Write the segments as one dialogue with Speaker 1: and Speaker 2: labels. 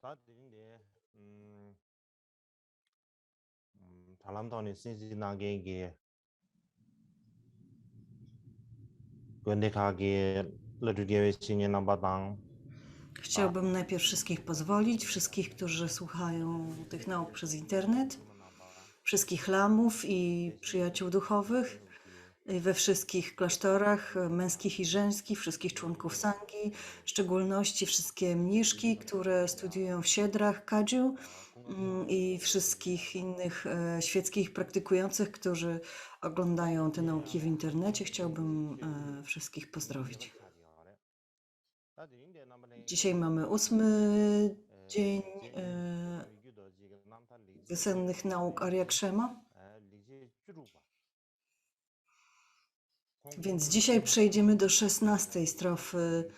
Speaker 1: 다들인데 잘람도니 신신나게 근데가게 레주디에 신이나 바당
Speaker 2: Chciałbym najpierw wszystkich pozwolić, wszystkich, którzy słuchają tych nauk przez internet, wszystkich lamów i przyjaciół duchowych we wszystkich klasztorach męskich i żeńskich, wszystkich członków sangi, w szczególności wszystkie mniszki, które studiują w siedrach kadziu i wszystkich innych świeckich praktykujących, którzy oglądają te nauki w internecie. Chciałbym wszystkich pozdrowić. Dzisiaj mamy 8. dzień wiosennych nauk Arya Krzema, więc dzisiaj przejdziemy do 16. strofy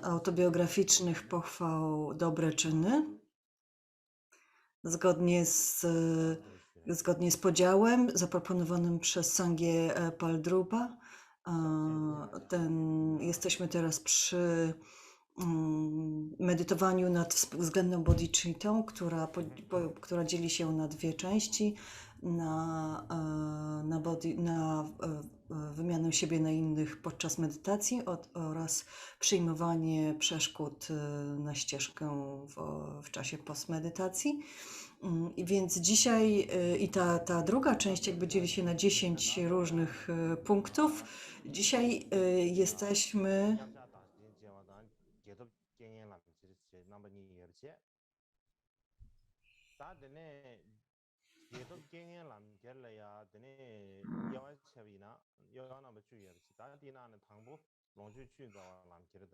Speaker 2: autobiograficznych pochwał Dobre czyny. Zgodnie z podziałem zaproponowanym przez Sanghye Paldrupa. Jesteśmy teraz przy medytowaniu nad względną bodhicittą, która dzieli się na dwie części, na wymianę siebie na innych podczas medytacji oraz przyjmowanie przeszkód na ścieżkę w czasie postmedytacji. Więc dzisiaj i ta druga część jakby dzieli się na 10 różnych punktów. Dzisiaj jesteśmy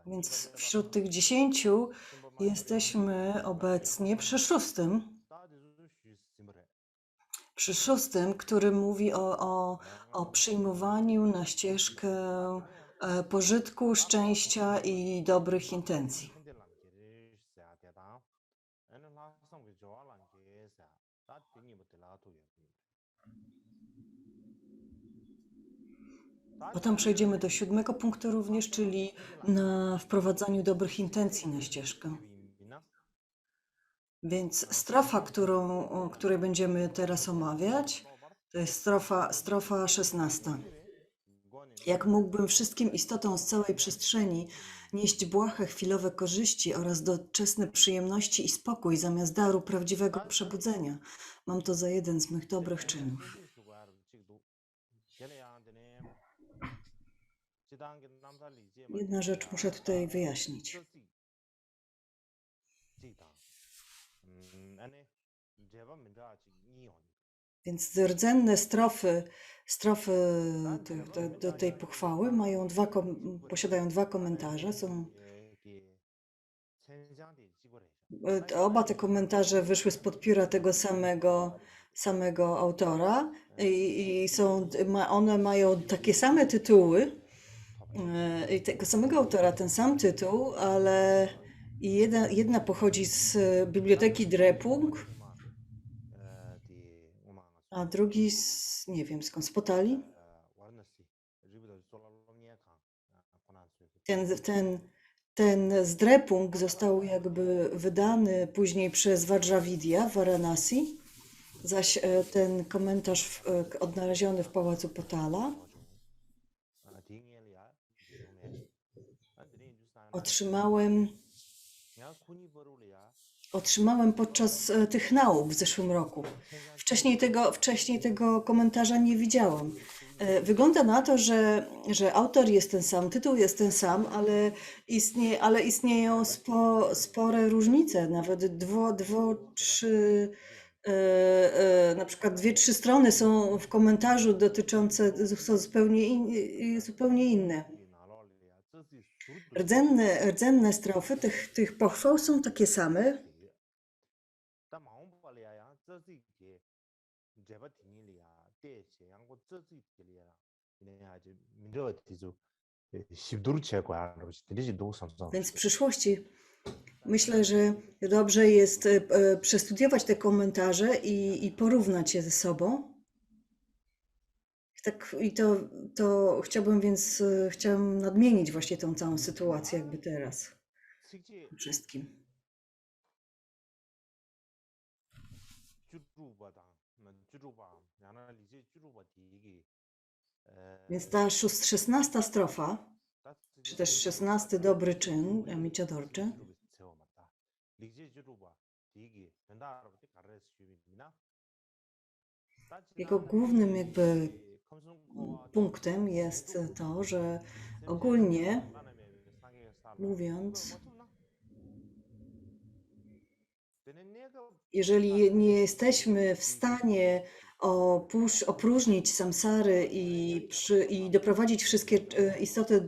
Speaker 2: Więc wśród tych 10 jesteśmy obecnie przy szóstym, który mówi o przyjmowaniu na ścieżkę pożytku, szczęścia i dobrych intencji. Potem przejdziemy do 7. punktu również, czyli na wprowadzaniu dobrych intencji na ścieżkę. Więc strofa, której będziemy teraz omawiać, to jest strofa 16. Jak mógłbym wszystkim istotom z całej przestrzeni nieść błahe chwilowe korzyści oraz doczesne przyjemności i spokój zamiast daru prawdziwego przebudzenia. Mam to za jeden z mych dobrych czynów. Jedna rzecz muszę tutaj wyjaśnić. Więc rdzenne strofy do tej pochwały posiadają dwa komentarze. Oba te komentarze wyszły spod pióra tego samego autora i one mają takie same tytuły i tego samego autora, ten sam tytuł, ale jedna pochodzi z biblioteki Drepung, a drugi nie wiem skąd, z Potali. Ten z Drepung został jakby wydany później przez Vajravidya w Varanasi, zaś ten komentarz odnaleziony w pałacu Potala otrzymałem podczas tych nauk w zeszłym roku. Wcześniej tego komentarza nie widziałam. Wygląda na to, że autor jest ten sam, tytuł jest ten sam, ale istnieją spore różnice, nawet trzy, na przykład 2-3 strony są w komentarzu dotyczące, są zupełnie inne. Rdzenne strofy tych pochwał są takie same. Więc w przyszłości myślę, że dobrze jest przestudiować te komentarze i porównać je ze sobą. Chciałam nadmienić właśnie tą całą sytuację jakby teraz wszystkim. Więc ta 16 strofa, czy też 16 dobry czyn Micia Dorje, jego głównym jakby punktem jest to, że ogólnie mówiąc, jeżeli nie jesteśmy w stanie opróżnić samsary i doprowadzić wszystkie istoty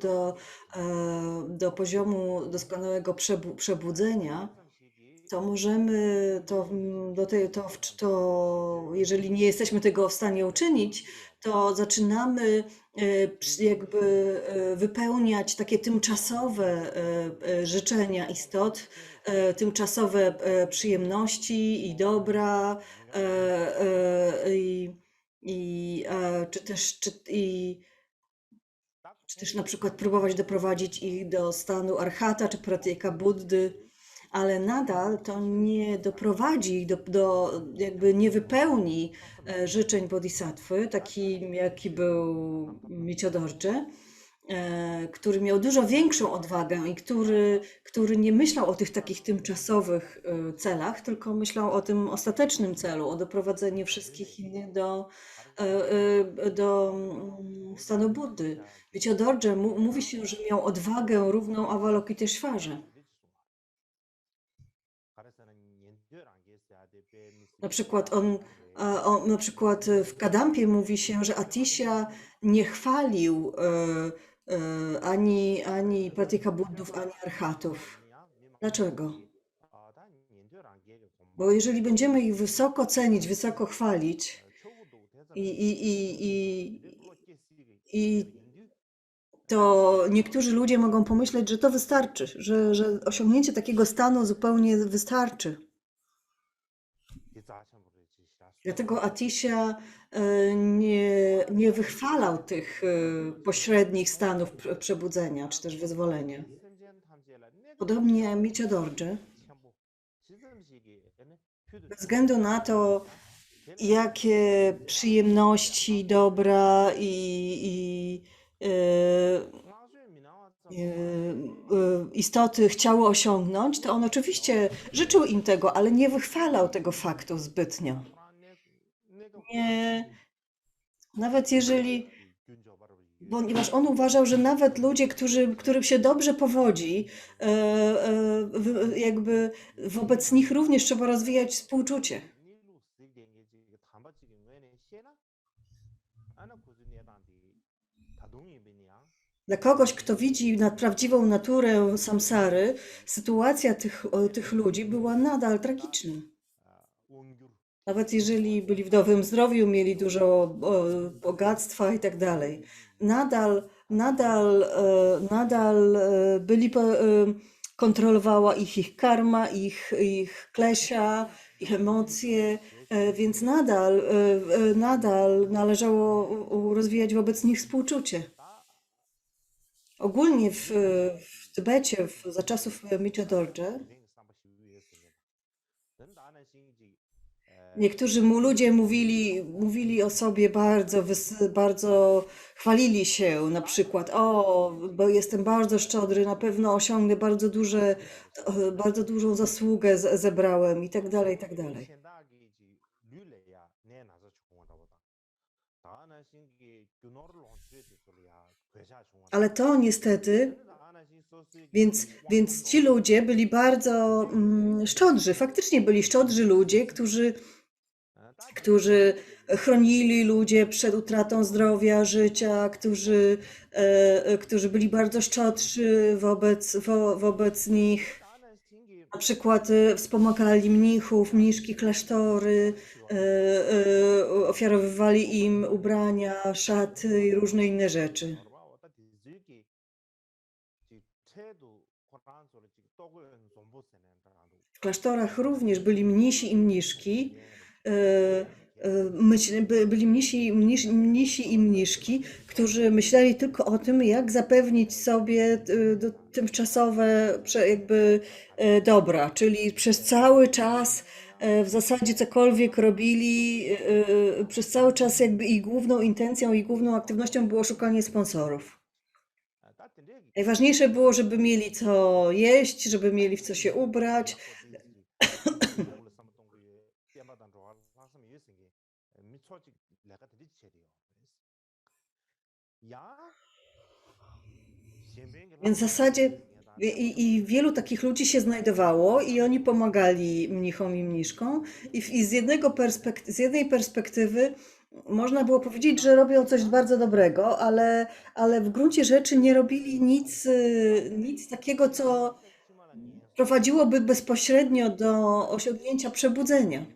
Speaker 2: do poziomu doskonałego przebudzenia, to możemy, jeżeli nie jesteśmy tego w stanie uczynić, to zaczynamy jakby wypełniać takie tymczasowe życzenia istot, tymczasowe przyjemności i dobra, czy też na przykład próbować doprowadzić ich do stanu arhata czy pratyka Buddy, ale nadal to nie doprowadzi ich jakby nie wypełni życzeń bodhisattwy, takim jaki był Micia Dorje, który miał dużo większą odwagę i który nie myślał o tych takich tymczasowych celach, tylko myślał o tym ostatecznym celu, o doprowadzeniu wszystkich innych do stanu Buddy. Micia Dorje mówi się, że miał odwagę równą Avalokiteshvarze. Na przykład na przykład w Kadampie mówi się, że Atisha nie chwalił ani Pratyeka Buddów, ani Arhatów. Dlaczego? Bo jeżeli będziemy ich wysoko cenić, wysoko chwalić to niektórzy ludzie mogą pomyśleć, że to wystarczy, że osiągnięcie takiego stanu zupełnie wystarczy. Dlatego Atisha nie wychwalał tych pośrednich stanów przebudzenia czy też wyzwolenia. Podobnie Micia Dorje, bez względu na to, jakie przyjemności, dobra istoty chciały osiągnąć, to on oczywiście życzył im tego, ale nie wychwalał tego faktu zbytnio. Nie, nawet jeżeli, ponieważ on uważał, że nawet ludzie, którym się dobrze powodzi, jakby wobec nich również trzeba rozwijać współczucie. Dla kogoś, kto widzi prawdziwą naturę samsary, sytuacja tych ludzi była nadal tragiczna. Nawet jeżeli byli w dobrym zdrowiu, mieli dużo bogactwa i tak dalej. Nadal kontrolowała ich karma, ich klesia, ich emocje, więc nadal należało rozwijać wobec nich współczucie. Ogólnie w Tybecie za czasów Micia Dorje niektórzy ludzie mówili o sobie bardzo chwalili się, na przykład, bo jestem bardzo szczodry, na pewno osiągnę bardzo dużą zasługę zebrałem i tak dalej, i tak dalej. Ale to niestety, więc ci ludzie byli bardzo szczodrzy, faktycznie byli szczodrzy ludzie, którzy chronili ludzie przed utratą zdrowia, życia, którzy byli bardzo szczodrzy wobec nich. Na przykład wspomagali mnichów, mniszki, klasztory, ofiarowywali im ubrania, szaty i różne inne rzeczy. W klasztorach również byli mnisi i mniszki, byli mnisi i mniszki, którzy myśleli tylko o tym, jak zapewnić sobie tymczasowe jakby dobra, czyli przez cały czas w zasadzie cokolwiek robili, przez cały czas jakby ich główną intencją i główną aktywnością było szukanie sponsorów. Najważniejsze było, żeby mieli co jeść, żeby mieli w co się ubrać. Więc w zasadzie i wielu takich ludzi się znajdowało i oni pomagali mnichom i mniszkom i z jednej perspektywy można było powiedzieć, że robią coś bardzo dobrego, ale w gruncie rzeczy nie robili nic takiego, co prowadziłoby bezpośrednio do osiągnięcia przebudzenia.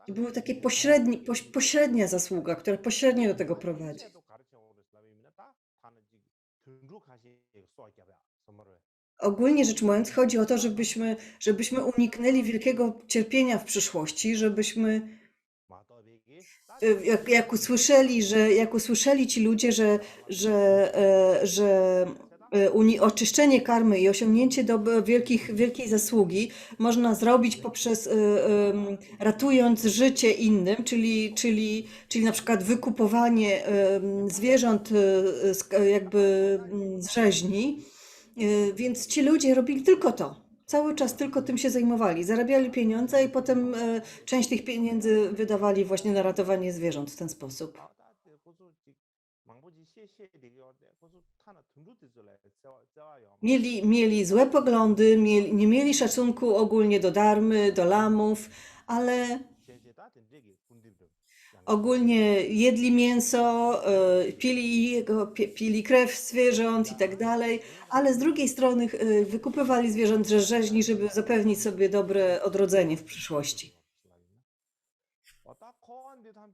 Speaker 2: To była takie pośrednia zasługa, która pośrednio do tego prowadzi. Ogólnie rzecz ujmując, chodzi o to, żebyśmy uniknęli wielkiego cierpienia w przyszłości, żebyśmy, jak usłyszeli ci ludzie, że oczyszczenie karmy i osiągnięcie wielkiej zasługi można zrobić poprzez ratując życie innym, czyli na przykład wykupowanie zwierząt z rzeźni. Więc ci ludzie robili tylko to. Cały czas tylko tym się zajmowali. Zarabiali pieniądze i potem część tych pieniędzy wydawali właśnie na ratowanie zwierząt w ten sposób. Mieli złe poglądy, nie mieli szacunku ogólnie do darmy, do lamów, ale ogólnie jedli mięso, pili krew zwierząt i tak dalej, ale z drugiej strony wykupywali zwierząt z rzeźni, żeby zapewnić sobie dobre odrodzenie w przyszłości.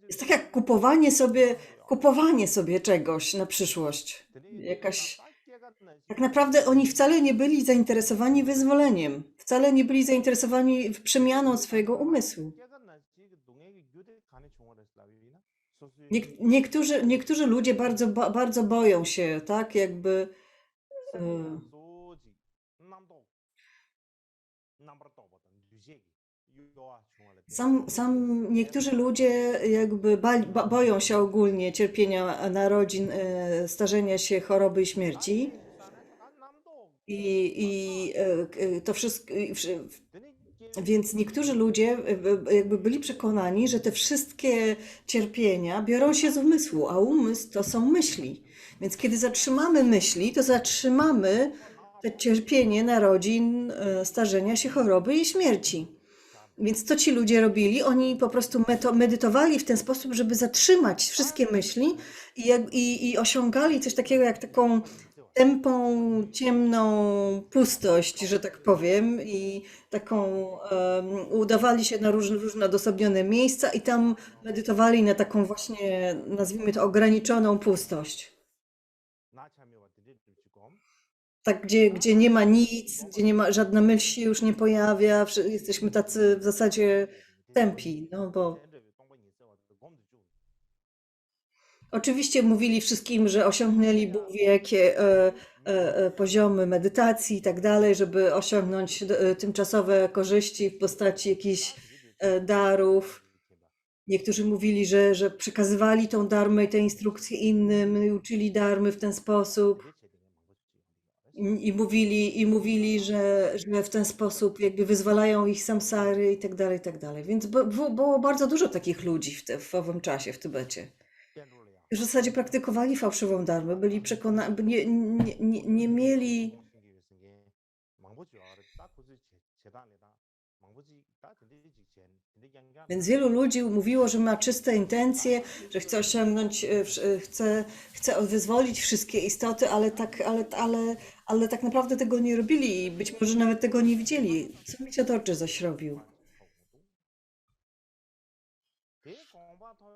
Speaker 2: Jest tak jak kupowanie sobie czegoś na przyszłość. Tak naprawdę oni wcale nie byli zainteresowani wyzwoleniem, wcale nie byli zainteresowani przemianą swojego umysłu. Niektórzy ludzie bardzo boją się, tak, jakby niektórzy ludzie jakby boją się ogólnie cierpienia narodzin, starzenia się, choroby i śmierci. To wszystko, więc niektórzy ludzie jakby byli przekonani, że te wszystkie cierpienia biorą się z umysłu, a umysł to są myśli. Więc kiedy zatrzymamy myśli, to zatrzymamy te cierpienie narodzin, starzenia się, choroby i śmierci. Więc co ci ludzie robili? Oni po prostu medytowali w ten sposób, żeby zatrzymać wszystkie myśli i osiągali coś takiego jak taką tępą, ciemną pustość, że tak powiem, i taką udawali się na różne odosobnione miejsca i tam medytowali na taką właśnie, nazwijmy to, ograniczoną pustość. Tak, gdzie nie ma nic, gdzie nie ma, żadna myśl się już nie pojawia, jesteśmy tacy w zasadzie tępi, no bo oczywiście mówili wszystkim, że osiągnęli Bóg wie jakie poziomy medytacji i tak dalej, żeby osiągnąć tymczasowe korzyści w postaci jakichś darów. Niektórzy mówili, że przekazywali tą darmę i te instrukcje innym i uczyli darmy w ten sposób. I mówili, że w ten sposób jakby wyzwalają ich samsary i tak dalej, i tak dalej. Więc było bardzo dużo takich ludzi w owym czasie w Tybecie. W zasadzie praktykowali fałszywą darmę, byli przekonani, nie mieli. Więc wielu ludzi mówiło, że ma czyste intencje, że chce osiągnąć, chce wyzwolić wszystkie istoty, ale tak naprawdę tego nie robili i być może nawet tego nie widzieli. Co Michiotorczy zaś robił?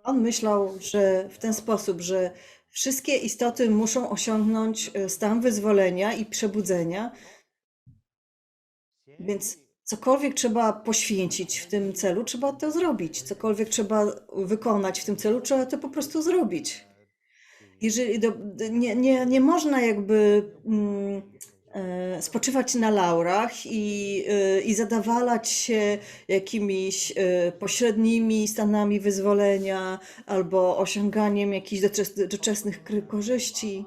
Speaker 2: On myślał, że w ten sposób, że wszystkie istoty muszą osiągnąć stan wyzwolenia i przebudzenia, więc cokolwiek trzeba poświęcić w tym celu, trzeba to zrobić. Cokolwiek trzeba wykonać w tym celu, trzeba to po prostu zrobić. Jeżeli nie można jakby spoczywać na laurach i zadawalać się jakimiś pośrednimi stanami wyzwolenia albo osiąganiem jakichś doczesnych korzyści.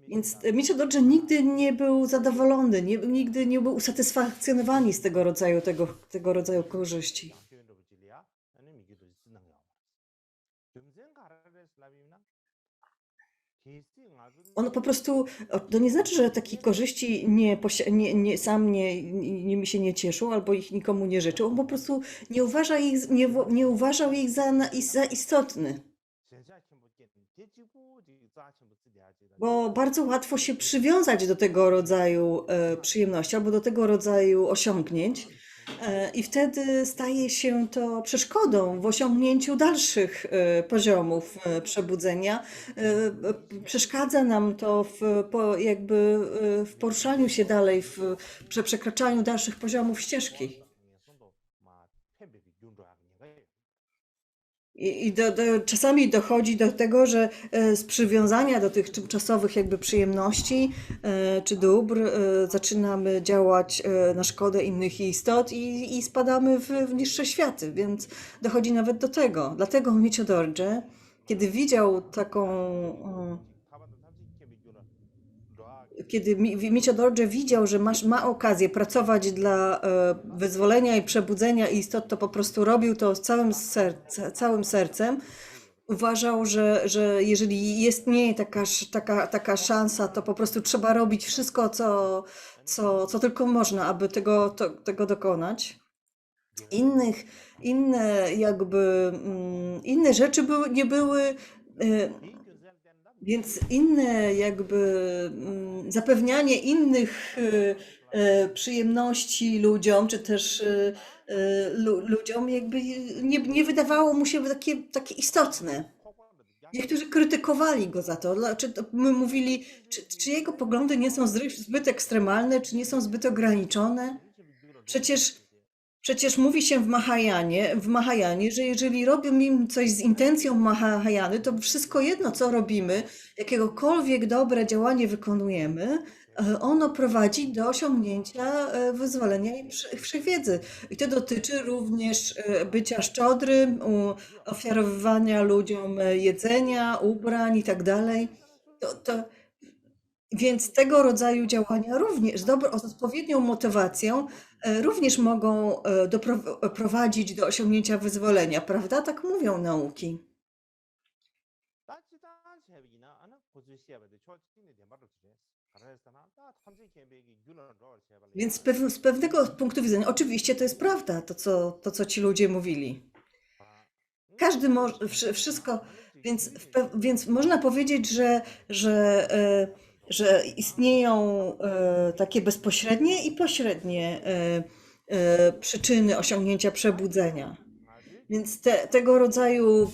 Speaker 2: Więc Michio Dodge nigdy nie był zadowolony, nigdy nie był usatysfakcjonowany z tego rodzaju korzyści. On po prostu, to nie znaczy, że takich korzyści nimi się nie cieszył albo ich nikomu nie życzył. On po prostu nie uważał ich za istotny. Bo bardzo łatwo się przywiązać do tego rodzaju przyjemności albo do tego rodzaju osiągnięć. I wtedy staje się to przeszkodą w osiągnięciu dalszych poziomów przebudzenia. Przeszkadza nam to w poruszaniu się dalej, w przekraczaniu dalszych poziomów ścieżki. Czasami dochodzi do tego, że z przywiązania do tych tymczasowych przyjemności czy dóbr zaczynamy działać na szkodę innych istot i spadamy w niższe światy, więc dochodzi nawet do tego. Dlatego Michio Dorje, kiedy widział kiedy Michio Dorje widział, że ma okazję pracować dla wyzwolenia i przebudzenia istot, to po prostu robił to z całym sercem. Uważał, że jeżeli istnieje taka szansa, to po prostu trzeba robić wszystko, co tylko można, aby tego dokonać. Inne rzeczy nie były, więc zapewnianie innych przyjemności ludziom, czy też ludziom nie wydawało mu się takie istotne. Niektórzy krytykowali go za to. My mówili, czy jego poglądy nie są zbyt ekstremalne, czy nie są zbyt ograniczone? Przecież mówi się w Mahajanie, że jeżeli robimy coś z intencją Mahajany, to wszystko jedno, co robimy, jakiegokolwiek dobre działanie wykonujemy, ono prowadzi do osiągnięcia wyzwolenia i wszechwiedzy. I to dotyczy również bycia szczodrym, ofiarowywania ludziom jedzenia, ubrań i tak dalej. Więc tego rodzaju działania również z odpowiednią motywacją również mogą prowadzić do osiągnięcia wyzwolenia, prawda? Tak mówią nauki. Więc z pewnego punktu widzenia, oczywiście to jest prawda, to co ci ludzie mówili. Każdy może, wszystko, więc można powiedzieć, że istnieją takie bezpośrednie i pośrednie przyczyny osiągnięcia przebudzenia. Więc tego rodzaju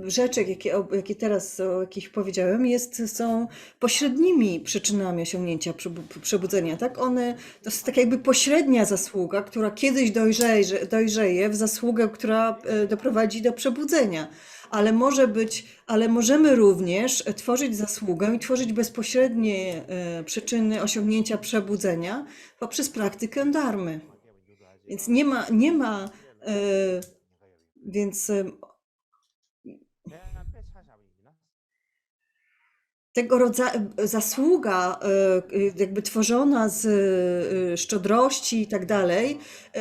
Speaker 2: rzeczy, jakie teraz o jakich powiedziałem, są pośrednimi przyczynami osiągnięcia przebudzenia. Tak? To jest tak jakby pośrednia zasługa, która kiedyś dojrzeje w zasługę, która doprowadzi do przebudzenia. Ale możemy również tworzyć zasługę i tworzyć bezpośrednie przyczyny osiągnięcia przebudzenia poprzez praktykę dharmy. Więc więc tego rodzaju zasługa tworzona z szczodrości i tak dalej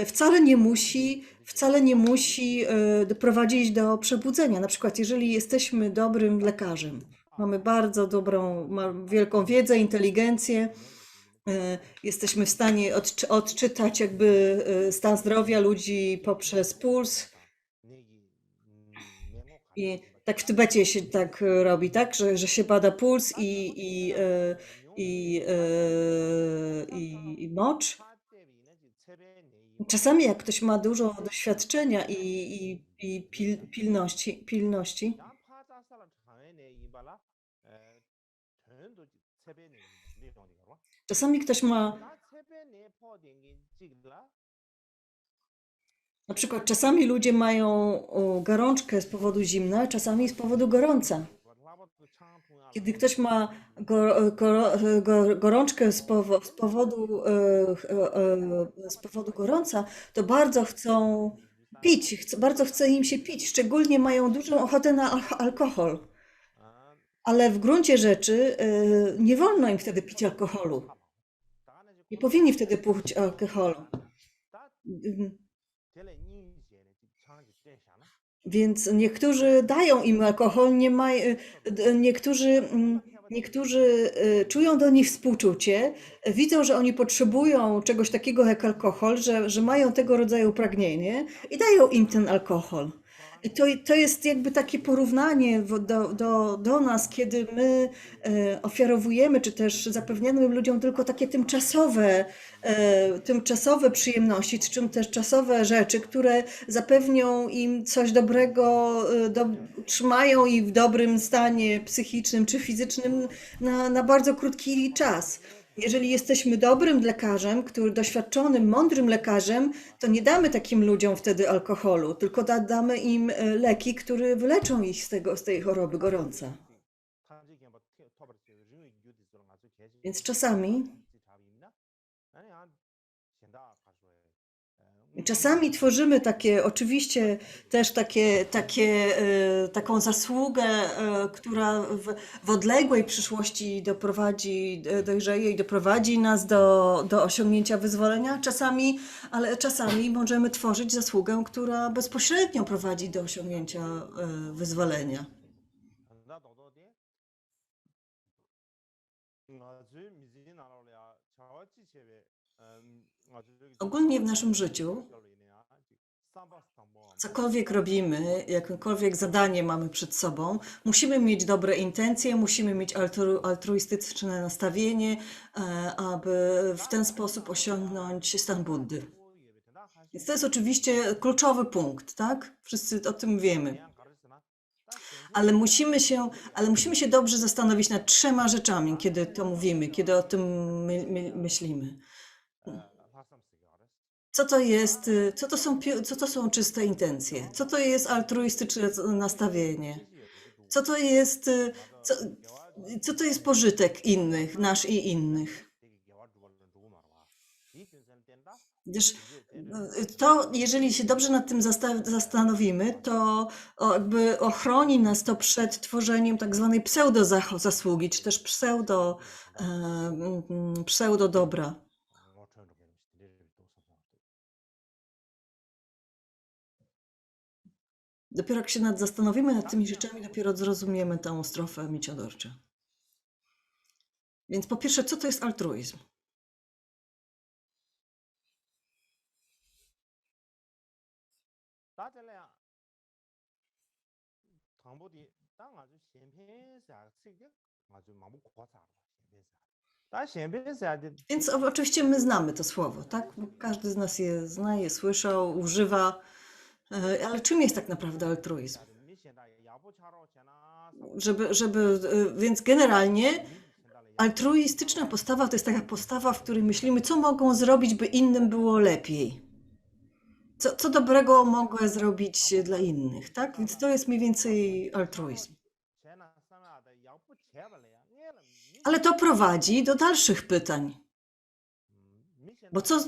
Speaker 2: wcale nie musi doprowadzić do przebudzenia. Na przykład jeżeli jesteśmy dobrym lekarzem, mamy bardzo wielką wiedzę, inteligencję, jesteśmy w stanie odczytać stan zdrowia ludzi poprzez puls. I tak w Tybecie się tak robi, tak? Że się bada puls i mocz. Czasami jak ktoś ma dużo doświadczenia i pilności, czasami ktoś ma, na przykład czasami ludzie mają gorączkę z powodu zimna, czasami z powodu gorąca. Kiedy ktoś ma gorączkę z powodu gorąca, to bardzo chcą pić, bardzo chce im się pić, szczególnie mają dużą ochotę na alkohol. Ale w gruncie rzeczy nie wolno im wtedy pić alkoholu. Nie powinni wtedy pić alkoholu. Więc niektórzy dają im alkohol, niektórzy czują do nich współczucie, widzą, że oni potrzebują czegoś takiego jak alkohol, że mają tego rodzaju pragnienie i dają im ten alkohol. I to jest jakby takie porównanie do nas, kiedy my ofiarowujemy, czy też zapewniamy ludziom tylko takie tymczasowe przyjemności, czy też czasowe rzeczy, które zapewnią im coś dobrego, trzymają ich w dobrym stanie psychicznym czy fizycznym na bardzo krótki czas. Jeżeli jesteśmy dobrym lekarzem, doświadczonym, mądrym lekarzem, to nie damy takim ludziom wtedy alkoholu, tylko damy im leki, które wyleczą ich z tej choroby gorąca. Więc czasami tworzymy oczywiście też taką zasługę, która w odległej przyszłości dojrzeje i doprowadzi nas do osiągnięcia wyzwolenia. Ale czasami możemy tworzyć zasługę, która bezpośrednio prowadzi do osiągnięcia wyzwolenia. Ogólnie w naszym życiu, cokolwiek robimy, jakiekolwiek zadanie mamy przed sobą, musimy mieć dobre intencje, musimy mieć altruistyczne nastawienie, aby w ten sposób osiągnąć stan Buddy. Więc to jest oczywiście kluczowy punkt, tak? Wszyscy o tym wiemy. Ale musimy się dobrze zastanowić nad 3 rzeczami, kiedy to mówimy, kiedy o tym myślimy. Co to są czyste intencje? Co to jest altruistyczne nastawienie? Co to jest pożytek innych, nasz i innych? Gdyż jeżeli się dobrze nad tym zastanowimy, to jakby ochroni nas to przed tworzeniem tak zwanej pseudo-zasługi, czy też pseudo-dobra. Dopiero jak się zastanowimy nad tymi rzeczami, dopiero zrozumiemy tę strofę Michio-dorje. Więc po pierwsze, co to jest altruizm? Więc oczywiście my znamy to słowo, tak? Każdy z nas je zna, je słyszał, używa. Ale czym jest tak naprawdę altruizm? Więc generalnie altruistyczna postawa to jest taka postawa, w której myślimy, co mogą zrobić, by innym było lepiej. Co dobrego mogę zrobić dla innych, tak? Więc to jest mniej więcej altruizm. Ale to prowadzi do dalszych pytań.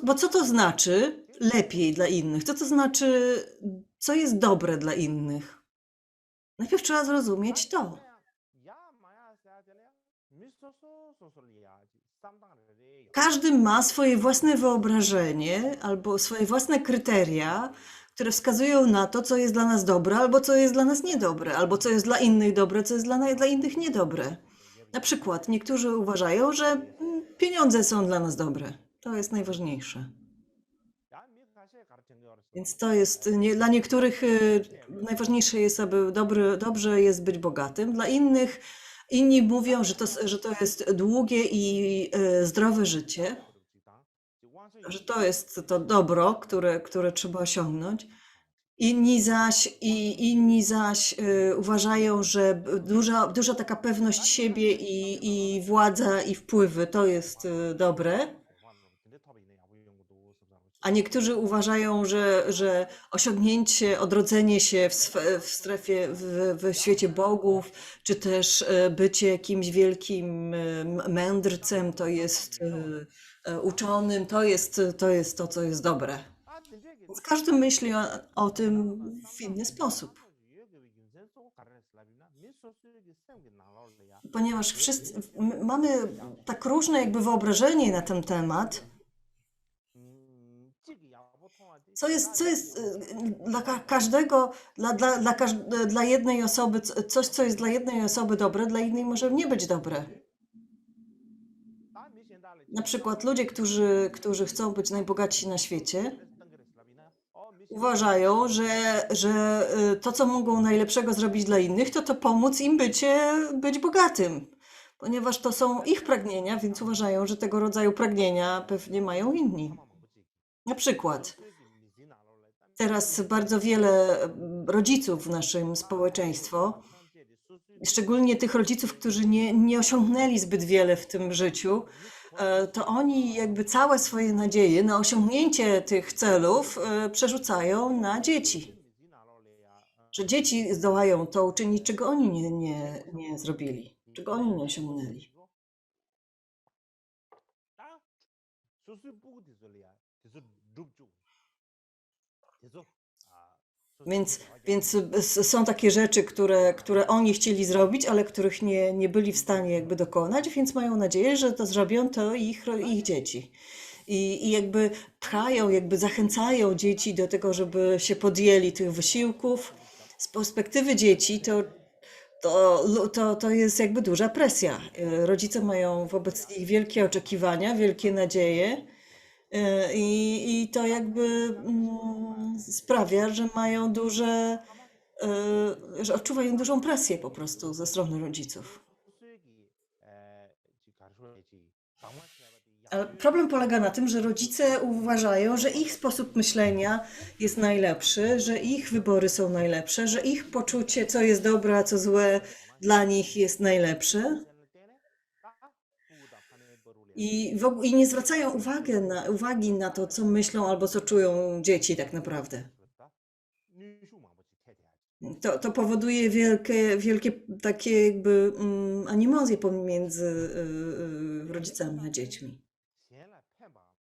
Speaker 2: Bo co to znaczy lepiej dla innych? Co to znaczy, co jest dobre dla innych? Najpierw trzeba zrozumieć to. Każdy ma swoje własne wyobrażenie albo swoje własne kryteria, które wskazują na to, co jest dla nas dobre, albo co jest dla nas niedobre, albo co jest dla innych dobre, co jest dla innych niedobre. Na przykład niektórzy uważają, że pieniądze są dla nas dobre. To jest najważniejsze. Więc to jest, dla niektórych najważniejsze jest, aby dobrze jest być bogatym. Dla innych, inni mówią, że to jest długie i zdrowe życie, że to jest to dobro, które trzeba osiągnąć. Inni zaś uważają, że duża taka pewność siebie i władza i wpływy to jest dobre. A niektórzy uważają, że osiągnięcie, odrodzenie się w strefie, w świecie bogów, czy też bycie jakimś wielkim mędrcem, to jest uczonym, to jest to, co jest dobre. Więc każdy myśli o tym w inny sposób. Ponieważ wszyscy mamy tak różne jakby wyobrażenie na ten temat, co jest dla każdego, dla jednej osoby, coś, co jest dla jednej osoby dobre, dla innej może nie być dobre. Na przykład ludzie, którzy chcą być najbogatsi na świecie, uważają, że to, co mogą najlepszego zrobić dla innych, to pomóc im być bogatym. Ponieważ to są ich pragnienia, więc uważają, że tego rodzaju pragnienia pewnie mają inni. Na przykład teraz bardzo wiele rodziców w naszym społeczeństwie, szczególnie tych rodziców, którzy nie osiągnęli zbyt wiele w tym życiu, to oni jakby całe swoje nadzieje na osiągnięcie tych celów przerzucają na dzieci. Że dzieci zdołają to uczynić, czego oni nie zrobili, czego oni nie osiągnęli. Więc są takie rzeczy, które oni chcieli zrobić, ale których nie byli w stanie jakby dokonać, więc mają nadzieję, że to zrobią to ich dzieci. I jakby pchają, jakby zachęcają dzieci do tego, żeby się podjęli tych wysiłków. Z perspektywy dzieci to jest jakby duża presja. Rodzice mają wobec nich wielkie oczekiwania, wielkie nadzieje. I to jakby sprawia, że mają że odczuwają dużą presję po prostu ze strony rodziców. Ale problem polega na tym, że rodzice uważają, że ich sposób myślenia jest najlepszy, że ich wybory są najlepsze, że ich poczucie, co jest dobre, a co złe, dla nich jest najlepsze. I nie zwracają uwagi na to, co myślą albo co czują dzieci tak naprawdę. To powoduje wielkie takie jakby animozje pomiędzy rodzicami a dziećmi.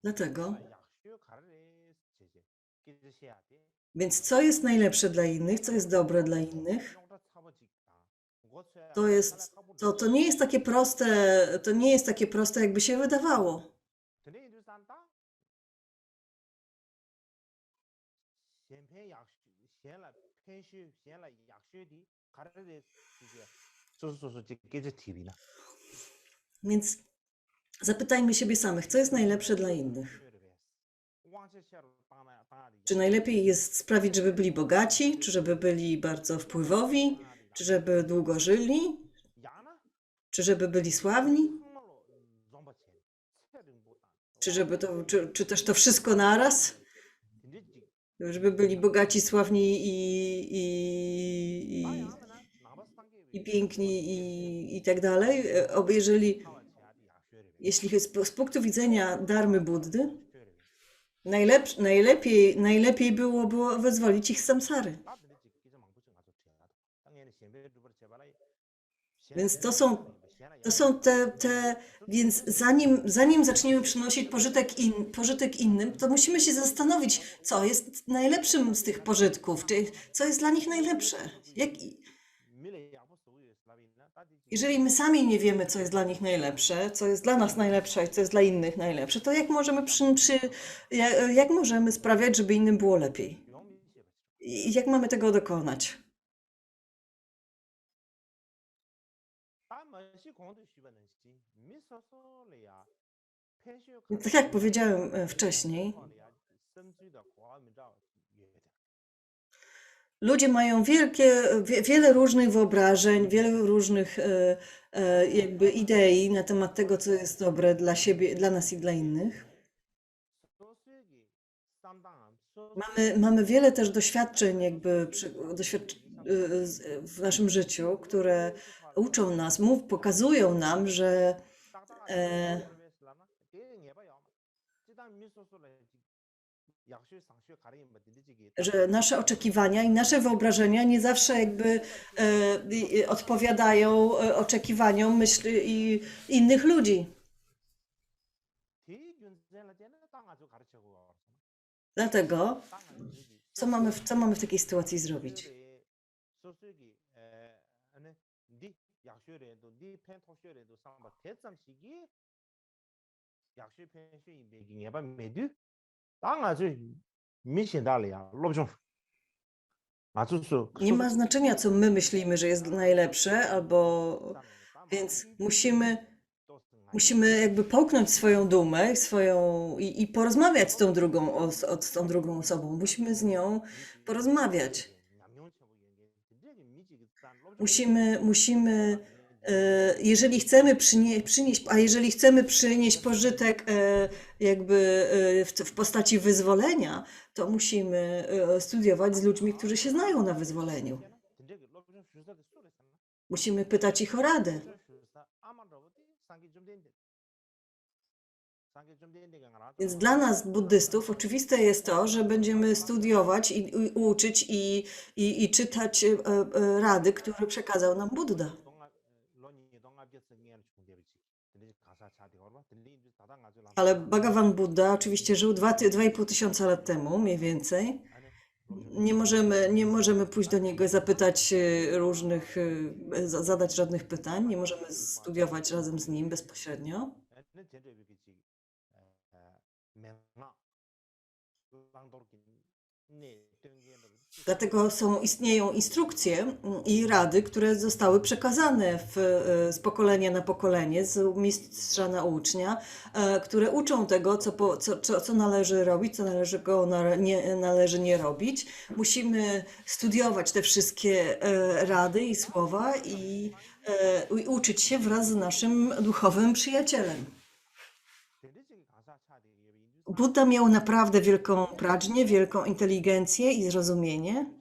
Speaker 2: Dlatego. Więc co jest najlepsze dla innych, co jest dobre dla innych, to nie jest takie proste, jakby się wydawało. Więc zapytajmy siebie samych, co jest najlepsze dla innych? Czy najlepiej jest sprawić, żeby byli bogaci, czy żeby byli bardzo wpływowi, czy żeby długo żyli, czy żeby byli sławni, czy też to wszystko naraz? Żeby byli bogaci, sławni i piękni i tak dalej. Jeśli z punktu widzenia Dharmy Buddy, najlepiej było wyzwolić ich z samsary. Więc to są więc zanim zaczniemy przynosić pożytek innym, to musimy się zastanowić, co jest najlepszym z tych pożytków, czy co jest dla nich najlepsze. Jeżeli my sami nie wiemy, co jest dla nich najlepsze, co jest dla nas najlepsze i co jest dla innych najlepsze, to jak możemy sprawiać, żeby innym było lepiej? I jak mamy tego dokonać? Tak jak powiedziałem wcześniej, ludzie mają wiele różnych wyobrażeń, wiele różnych jakby idei na temat tego, co jest dobre dla siebie, dla nas i dla innych. Mamy wiele też doświadczeń w naszym życiu, które uczą nas, pokazują nam, że że nasze oczekiwania i nasze wyobrażenia nie zawsze jakby odpowiadają oczekiwaniom myśli i innych ludzi. Dlatego, co mamy w takiej sytuacji zrobić? Nie ma znaczenia, co my myślimy, że jest najlepsze, więc musimy jakby połknąć swoją dumę i porozmawiać z z tą drugą osobą. Musimy z nią porozmawiać. Jeżeli chcemy przynieść pożytek jakby w postaci wyzwolenia, to musimy studiować z ludźmi, którzy się znają na wyzwoleniu. Musimy pytać ich o radę. Więc dla nas, buddystów, oczywiste jest to, że będziemy studiować i uczyć i czytać rady, które przekazał nam Buddha. Ale Bhagavan Buddha oczywiście żył 2,5 tysiąca lat temu, mniej więcej. Nie możemy pójść do niego i zapytać zadać żadnych pytań. Nie możemy studiować razem z nim bezpośrednio. Dlatego istnieją instrukcje i rady, które zostały przekazane z pokolenia na pokolenie, z mistrza na ucznia, które uczą tego, co należy robić, co nie należy nie robić. Musimy studiować te wszystkie rady i słowa i uczyć się wraz z naszym duchowym przyjacielem. Buddha miał naprawdę wielką pradżnię, wielką inteligencję i zrozumienie.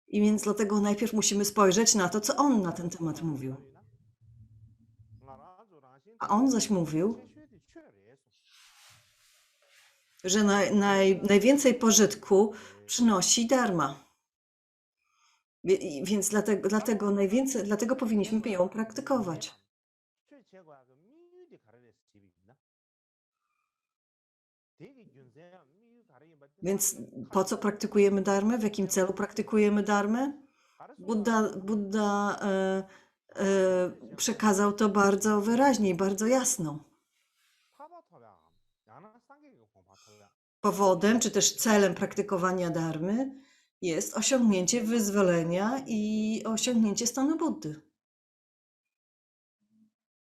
Speaker 2: I więc dlatego najpierw musimy spojrzeć na to, co on na ten temat mówił. A on zaś mówił, że najwięcej pożytku przynosi dharma. Więc dlatego powinniśmy ją praktykować. Więc po co praktykujemy dharmę? W jakim celu praktykujemy dharmę? Buddha przekazał to bardzo wyraźnie i bardzo jasno. Powodem, czy też celem praktykowania dharmy jest osiągnięcie wyzwolenia i osiągnięcie stanu Buddy.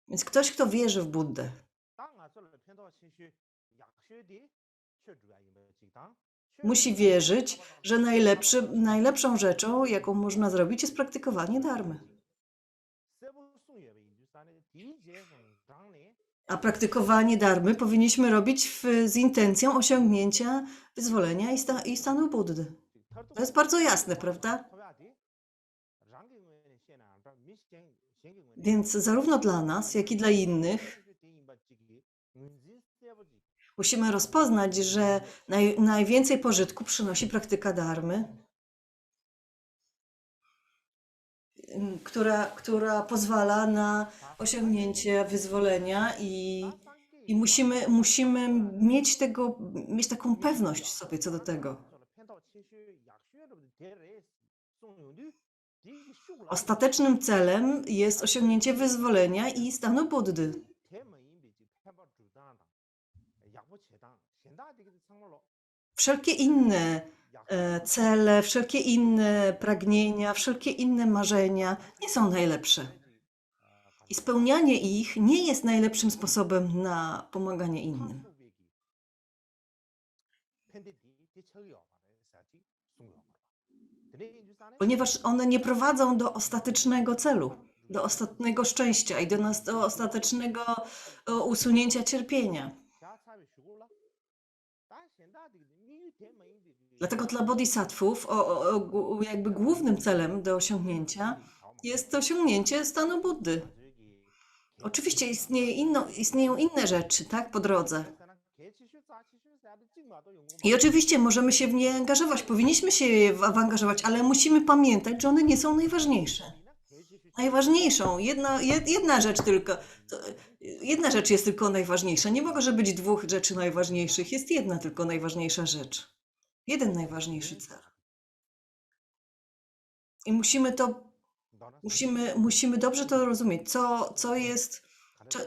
Speaker 2: Więc ktoś, kto wierzy w Buddę, musi wierzyć, że najlepszą rzeczą, jaką można zrobić, jest praktykowanie dharmy. A praktykowanie dharmy powinniśmy robić z intencją osiągnięcia wyzwolenia i stanu Buddy. To jest bardzo jasne, prawda? Więc zarówno dla nas, jak i dla innych musimy rozpoznać, że najwięcej pożytku przynosi praktyka dharmy, która pozwala na osiągnięcie wyzwolenia i musimy mieć taką pewność w sobie co do tego. Ostatecznym celem jest osiągnięcie wyzwolenia i stanu Buddy. Wszelkie inne cele, wszelkie inne pragnienia, wszelkie inne marzenia nie są najlepsze. I spełnianie ich nie jest najlepszym sposobem na pomaganie innym. Ponieważ one nie prowadzą do ostatecznego celu, do ostatniego szczęścia i do ostatecznego usunięcia cierpienia. Dlatego dla bodhisattvów jakby głównym celem do osiągnięcia jest osiągnięcie stanu Buddy. Oczywiście istnieją inne rzeczy, tak, po drodze. I oczywiście możemy się w nie angażować, powinniśmy się angażować, ale musimy pamiętać, że one nie są najważniejsze. Najważniejszą, jedna rzecz tylko, jedna rzecz jest tylko najważniejsza. Nie może być dwóch rzeczy najważniejszych, jest jedna tylko najważniejsza rzecz. Jeden najważniejszy cel. I musimy dobrze to rozumieć,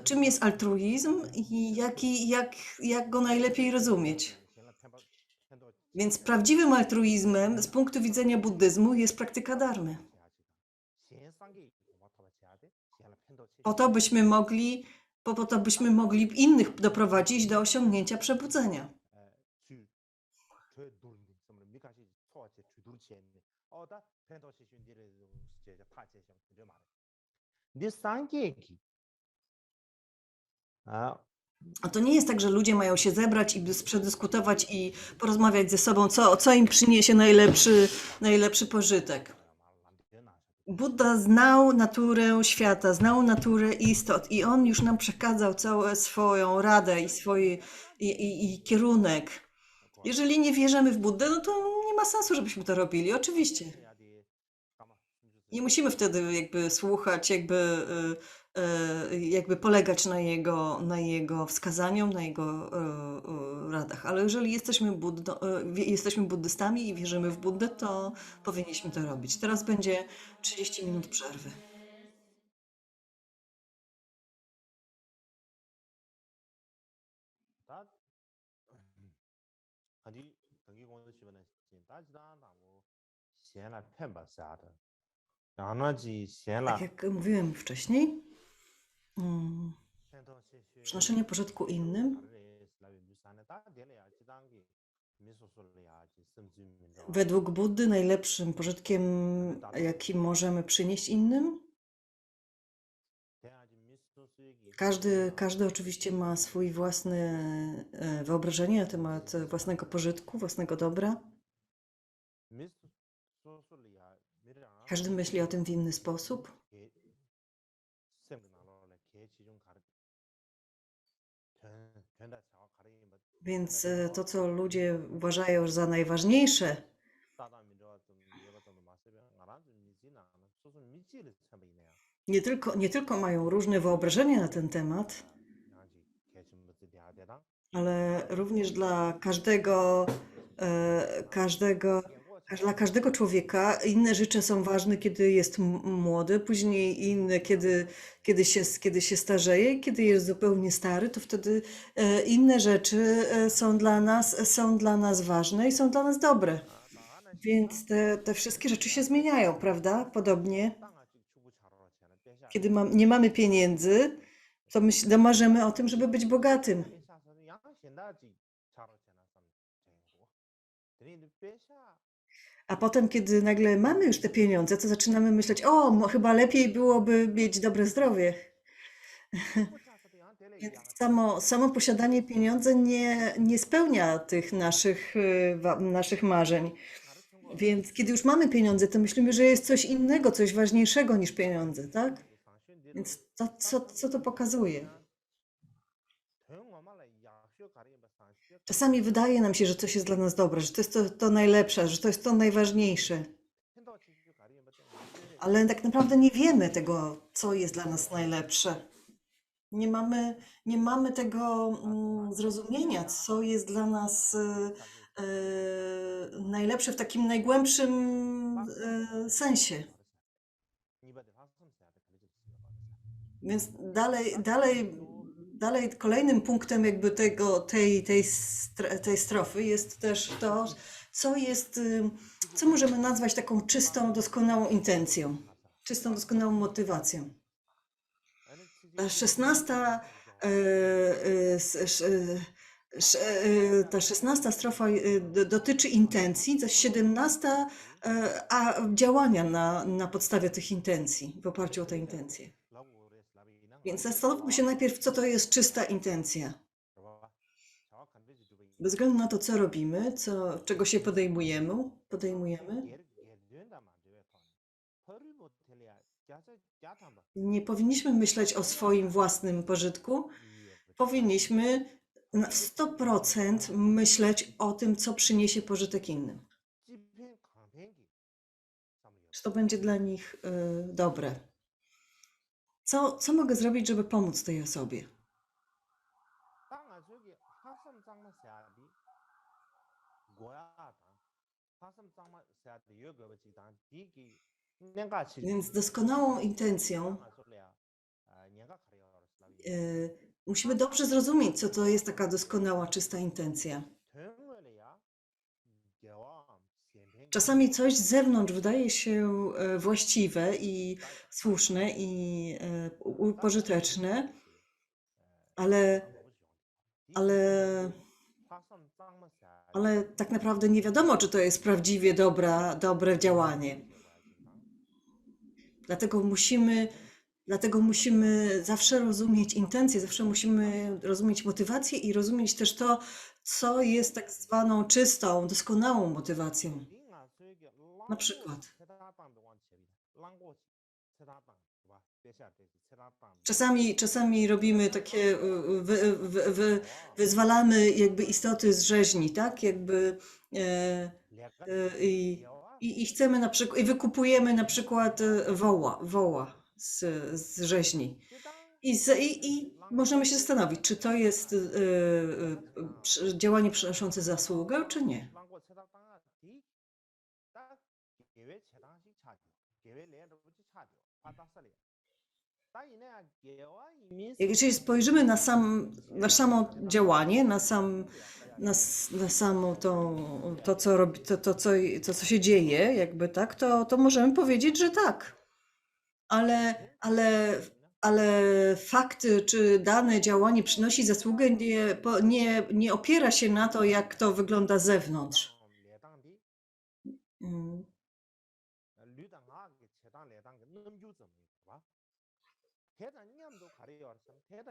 Speaker 2: czym jest altruizm i jak go najlepiej rozumieć. Więc prawdziwym altruizmem z punktu widzenia buddyzmu jest praktyka dharmy. Po to byśmy mogli innych doprowadzić do osiągnięcia przebudzenia. A to nie jest tak, że ludzie mają się zebrać i przedyskutować i porozmawiać ze sobą, co im przyniesie najlepszy pożytek. Buddha znał naturę świata, znał naturę istot i on już nam przekazał całą swoją radę i kierunek. Jeżeli nie wierzymy w Buddę, no to nie ma sensu, żebyśmy to robili, oczywiście. Nie musimy wtedy jakby słuchać, jakby polegać na jego wskazaniom, na jego radach. Ale jeżeli jesteśmy buddystami i wierzymy w Buddę, to powinniśmy to robić. Teraz będzie 30 minut przerwy. Tak jak mówiłem wcześniej, przynoszenie pożytku innym według Buddy najlepszym pożytkiem, jaki możemy przynieść innym. Każdy oczywiście ma swój własny wyobrażenie na temat własnego pożytku, własnego dobra. Każdy myśli o tym w inny sposób. Więc to, co ludzie uważają za najważniejsze, nie tylko mają różne wyobrażenia na ten temat, ale również dla każdego człowieka inne rzeczy są ważne, kiedy jest młody, później inne, kiedy się starzeje, kiedy jest zupełnie stary, to wtedy inne rzeczy są dla nas ważne i są dla nas dobre. Więc te wszystkie rzeczy się zmieniają, prawda? Podobnie, kiedy nie mamy pieniędzy, to marzymy o tym, żeby być bogatym. A potem, kiedy nagle mamy już te pieniądze, to zaczynamy myśleć, chyba lepiej byłoby mieć dobre zdrowie. Więc samo posiadanie pieniędzy nie spełnia tych naszych marzeń. Więc kiedy już mamy pieniądze, to myślimy, że jest coś innego, coś ważniejszego niż pieniądze, tak? Więc co to pokazuje? Czasami wydaje nam się, że coś jest dla nas dobre, że to jest to najlepsze, że to jest to najważniejsze. Ale tak naprawdę nie wiemy tego, co jest dla nas najlepsze. Nie mamy tego zrozumienia, co jest dla nas najlepsze w takim najgłębszym sensie. Więc dalej kolejnym punktem jakby tej strofy jest też to, co możemy nazwać taką czystą, doskonałą intencją, czystą, doskonałą motywacją. Ta 16 strofa dotyczy intencji, zaś 17 działania na podstawie tych intencji, w oparciu o te intencje. Więc zastanówmy się najpierw, co to jest czysta intencja. Bez względu na to, co robimy, czego się podejmujemy, nie powinniśmy myśleć o swoim własnym pożytku, powinniśmy w 100% myśleć o tym, co przyniesie pożytek innym. Czy to będzie dla nich dobre? Co mogę zrobić, żeby pomóc tej osobie? Więc doskonałą intencją musimy dobrze zrozumieć, co to jest taka doskonała, czysta intencja. Czasami coś z zewnątrz wydaje się właściwe i słuszne i pożyteczne, ale tak naprawdę nie wiadomo, czy to jest prawdziwie dobre działanie. Dlatego musimy zawsze rozumieć intencje, zawsze musimy rozumieć motywację i rozumieć też to, co jest tak zwaną czystą, doskonałą motywacją. Na przykład. Czasami robimy takie, wyzwalamy jakby istoty z rzeźni, tak? Jakby i chcemy na przykład, i wykupujemy na przykład woła z rzeźni. I możemy się zastanowić, czy to jest działanie przynoszące zasługę, czy nie. Jeżeli spojrzymy na samo działanie, na samo to, co robi, to, co się dzieje, jakby tak, to możemy powiedzieć, że tak. Ale fakty, czy dane działanie przynosi zasługę, nie opiera się na to, jak to wygląda z zewnątrz.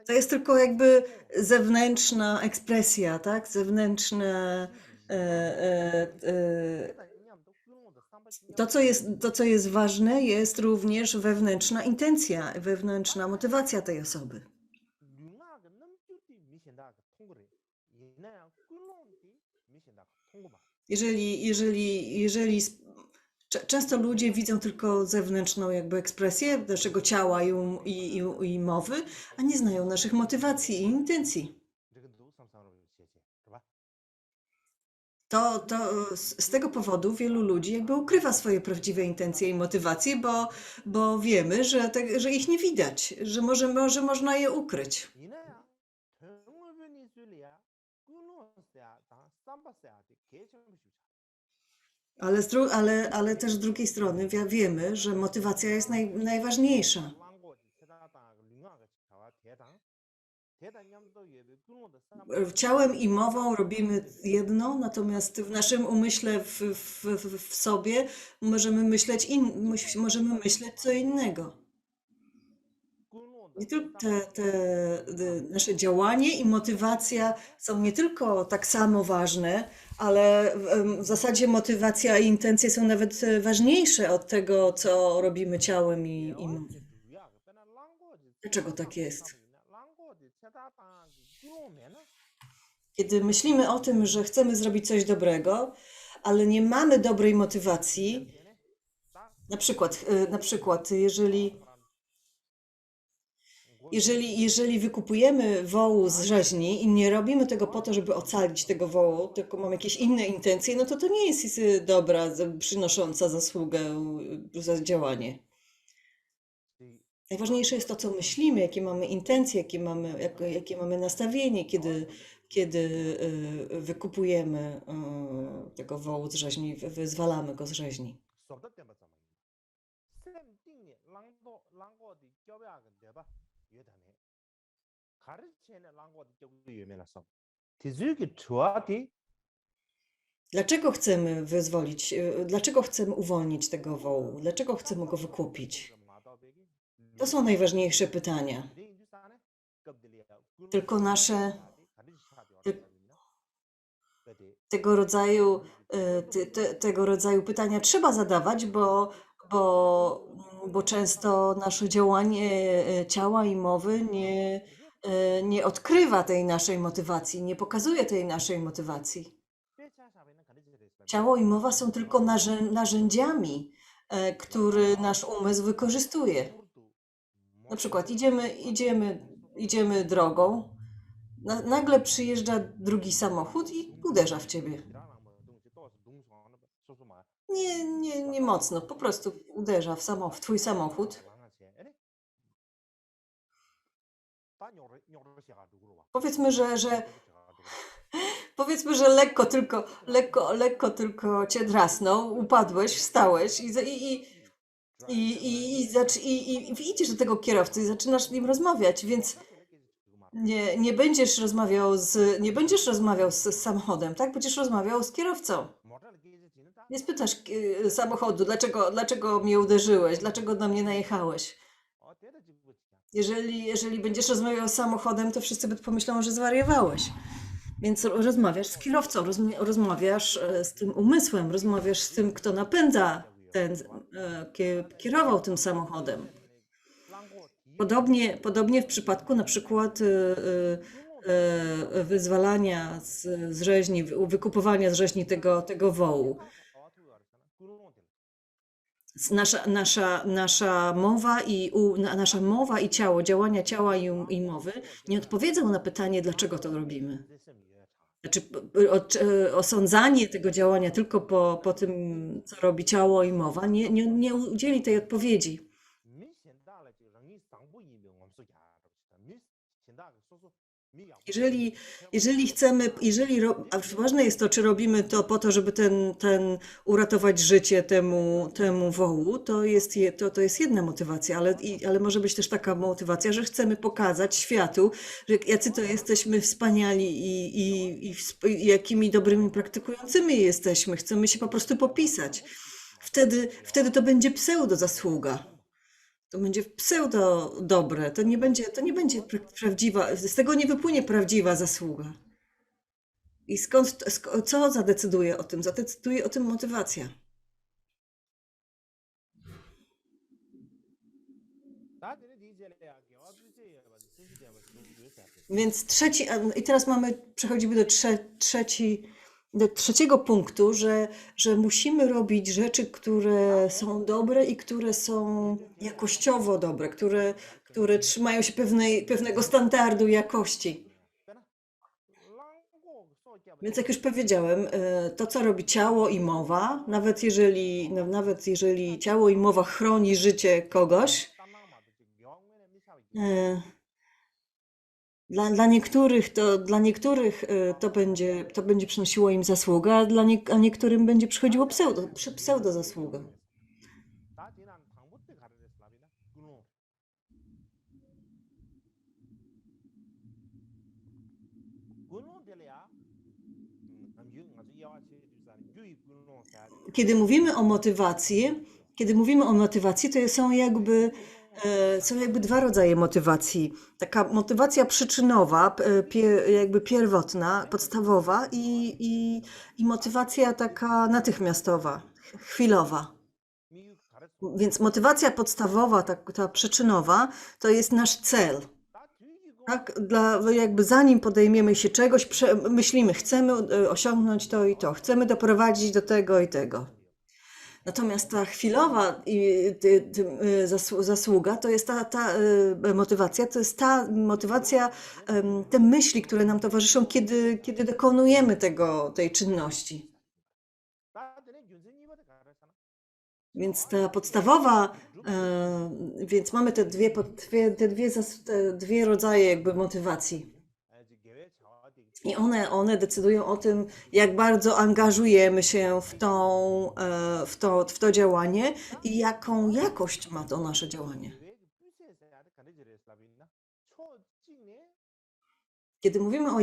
Speaker 2: To jest tylko jakby zewnętrzna ekspresja, tak? Zewnętrzne. To, co jest ważne, jest również wewnętrzna intencja, wewnętrzna motywacja tej osoby. Często ludzie widzą tylko zewnętrzną jakby ekspresję naszego ciała i mowy, a nie znają naszych motywacji i intencji. Z tego powodu wielu ludzi jakby ukrywa swoje prawdziwe intencje i motywacje, bo wiemy, że ich nie widać, że może można je ukryć. Ale też z drugiej strony wiemy, że motywacja jest najważniejsza. Ciałem i mową robimy jedno, natomiast w naszym umyśle, w sobie możemy myśleć co innego. Nie tylko nasze działanie i motywacja są nie tylko tak samo ważne, ale w zasadzie motywacja i intencje są nawet ważniejsze od tego, co robimy ciałem i mową. Dlaczego tak jest? Kiedy myślimy o tym, że chcemy zrobić coś dobrego, ale nie mamy dobrej motywacji, na przykład jeżeli wykupujemy wołu z rzeźni i nie robimy tego po to, żeby ocalić tego wołu, tylko mamy jakieś inne intencje, no to nie jest dobra, przynosząca zasługę za działanie. Najważniejsze jest to, co myślimy, jakie mamy intencje, jakie mamy nastawienie, kiedy wykupujemy tego wołu z rzeźni, wyzwalamy go z rzeźni. Dlaczego chcemy wyzwolić, dlaczego chcemy uwolnić tego wołu? Dlaczego chcemy go wykupić? To są najważniejsze pytania. Tylko tego rodzaju pytania trzeba zadawać, bo często nasze działanie ciała i mowy nie odkrywa tej naszej motywacji, nie pokazuje tej naszej motywacji. Ciało i mowa są tylko narzędziami, które nasz umysł wykorzystuje. Na przykład idziemy drogą, nagle przyjeżdża drugi samochód i uderza w ciebie. Nie mocno, po prostu uderza w twój samochód. Powiedzmy, że lekko tylko cię drasnął, upadłeś, wstałeś i idziesz do tego kierowcy i zaczynasz z nim rozmawiać, więc nie będziesz rozmawiał z samochodem, tak? Będziesz rozmawiał z kierowcą. Nie spytasz samochodu, dlaczego mnie uderzyłeś, dlaczego na mnie najechałeś. Jeżeli będziesz rozmawiał z samochodem, to wszyscy pomyślą, że zwariowałeś. Więc rozmawiasz z kierowcą, rozmawiasz z tym umysłem, rozmawiasz z tym, kto napędza kierował tym samochodem. Podobnie w przypadku na przykład wyzwalania z rzeźni, wykupowania z rzeźni tego wołu. Nasza mowa i ciało, działania ciała i mowy nie odpowiedzą na pytanie, dlaczego to robimy. Znaczy, osądzanie tego działania tylko po tym, co robi ciało i mowa, nie udzieli tej odpowiedzi. Ważne jest to, czy robimy to po to, żeby uratować życie temu wołu, to jest jedna motywacja, ale może być też taka motywacja, że chcemy pokazać światu, że jacy to jesteśmy wspaniali i jakimi dobrymi praktykującymi jesteśmy. Chcemy się po prostu popisać. Wtedy to będzie pseudo zasługa. To będzie pseudo dobre, to nie będzie prawdziwa, z tego nie wypłynie prawdziwa zasługa. I co zadecyduje o tym? Zadecyduje o tym motywacja. Więc i teraz przechodzimy do trzeciego punktu, że musimy robić rzeczy, które są dobre i które są jakościowo dobre, które trzymają się pewnego standardu jakości. Więc jak już powiedziałem, to co robi ciało i mowa, nawet jeżeli ciało i mowa chroni życie kogoś, dla niektórych to będzie przynosiło im zasługę, a niektórym będzie przychodziło pseudo zasługę. Kiedy mówimy o motywacji, to są jakby dwa rodzaje motywacji. Taka motywacja przyczynowa, jakby pierwotna, podstawowa i motywacja taka natychmiastowa, chwilowa. Więc motywacja podstawowa, ta przyczynowa, to jest nasz cel. Tak? Jakby zanim podejmiemy się czegoś, myślimy, chcemy osiągnąć to i to, chcemy doprowadzić do tego i tego. Natomiast ta chwilowa zasługa to jest ta motywacja, te myśli, które nam towarzyszą, kiedy dokonujemy tej czynności. Więc ta podstawowa, więc mamy te dwie rodzaje jakby motywacji. I one decydują o tym, jak bardzo angażujemy się w to działanie i jaką jakość ma to nasze działanie. Kiedy mówimy o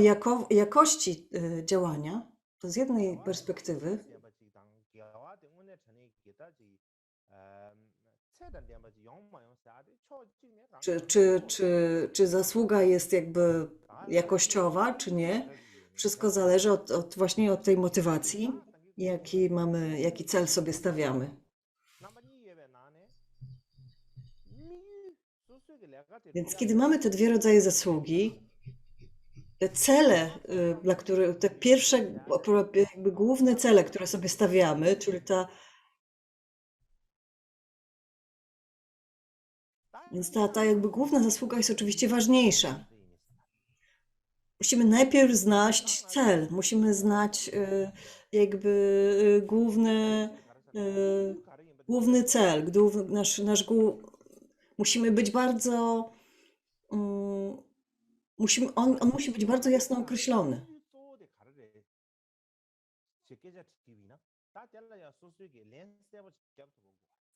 Speaker 2: jakości działania, to z jednej perspektywy czy zasługa jest jakby jakościowa, czy nie, wszystko zależy właśnie od tej motywacji, jaki cel sobie stawiamy. Więc kiedy mamy te dwie rodzaje zasługi, te cele, dla których, te pierwsze, jakby główne cele, które sobie stawiamy, czyli ta jakby główna zasługa jest oczywiście ważniejsza. Musimy najpierw znać cel, musimy znać jakby główny cel, musimy być bardzo, on musi być bardzo jasno określony.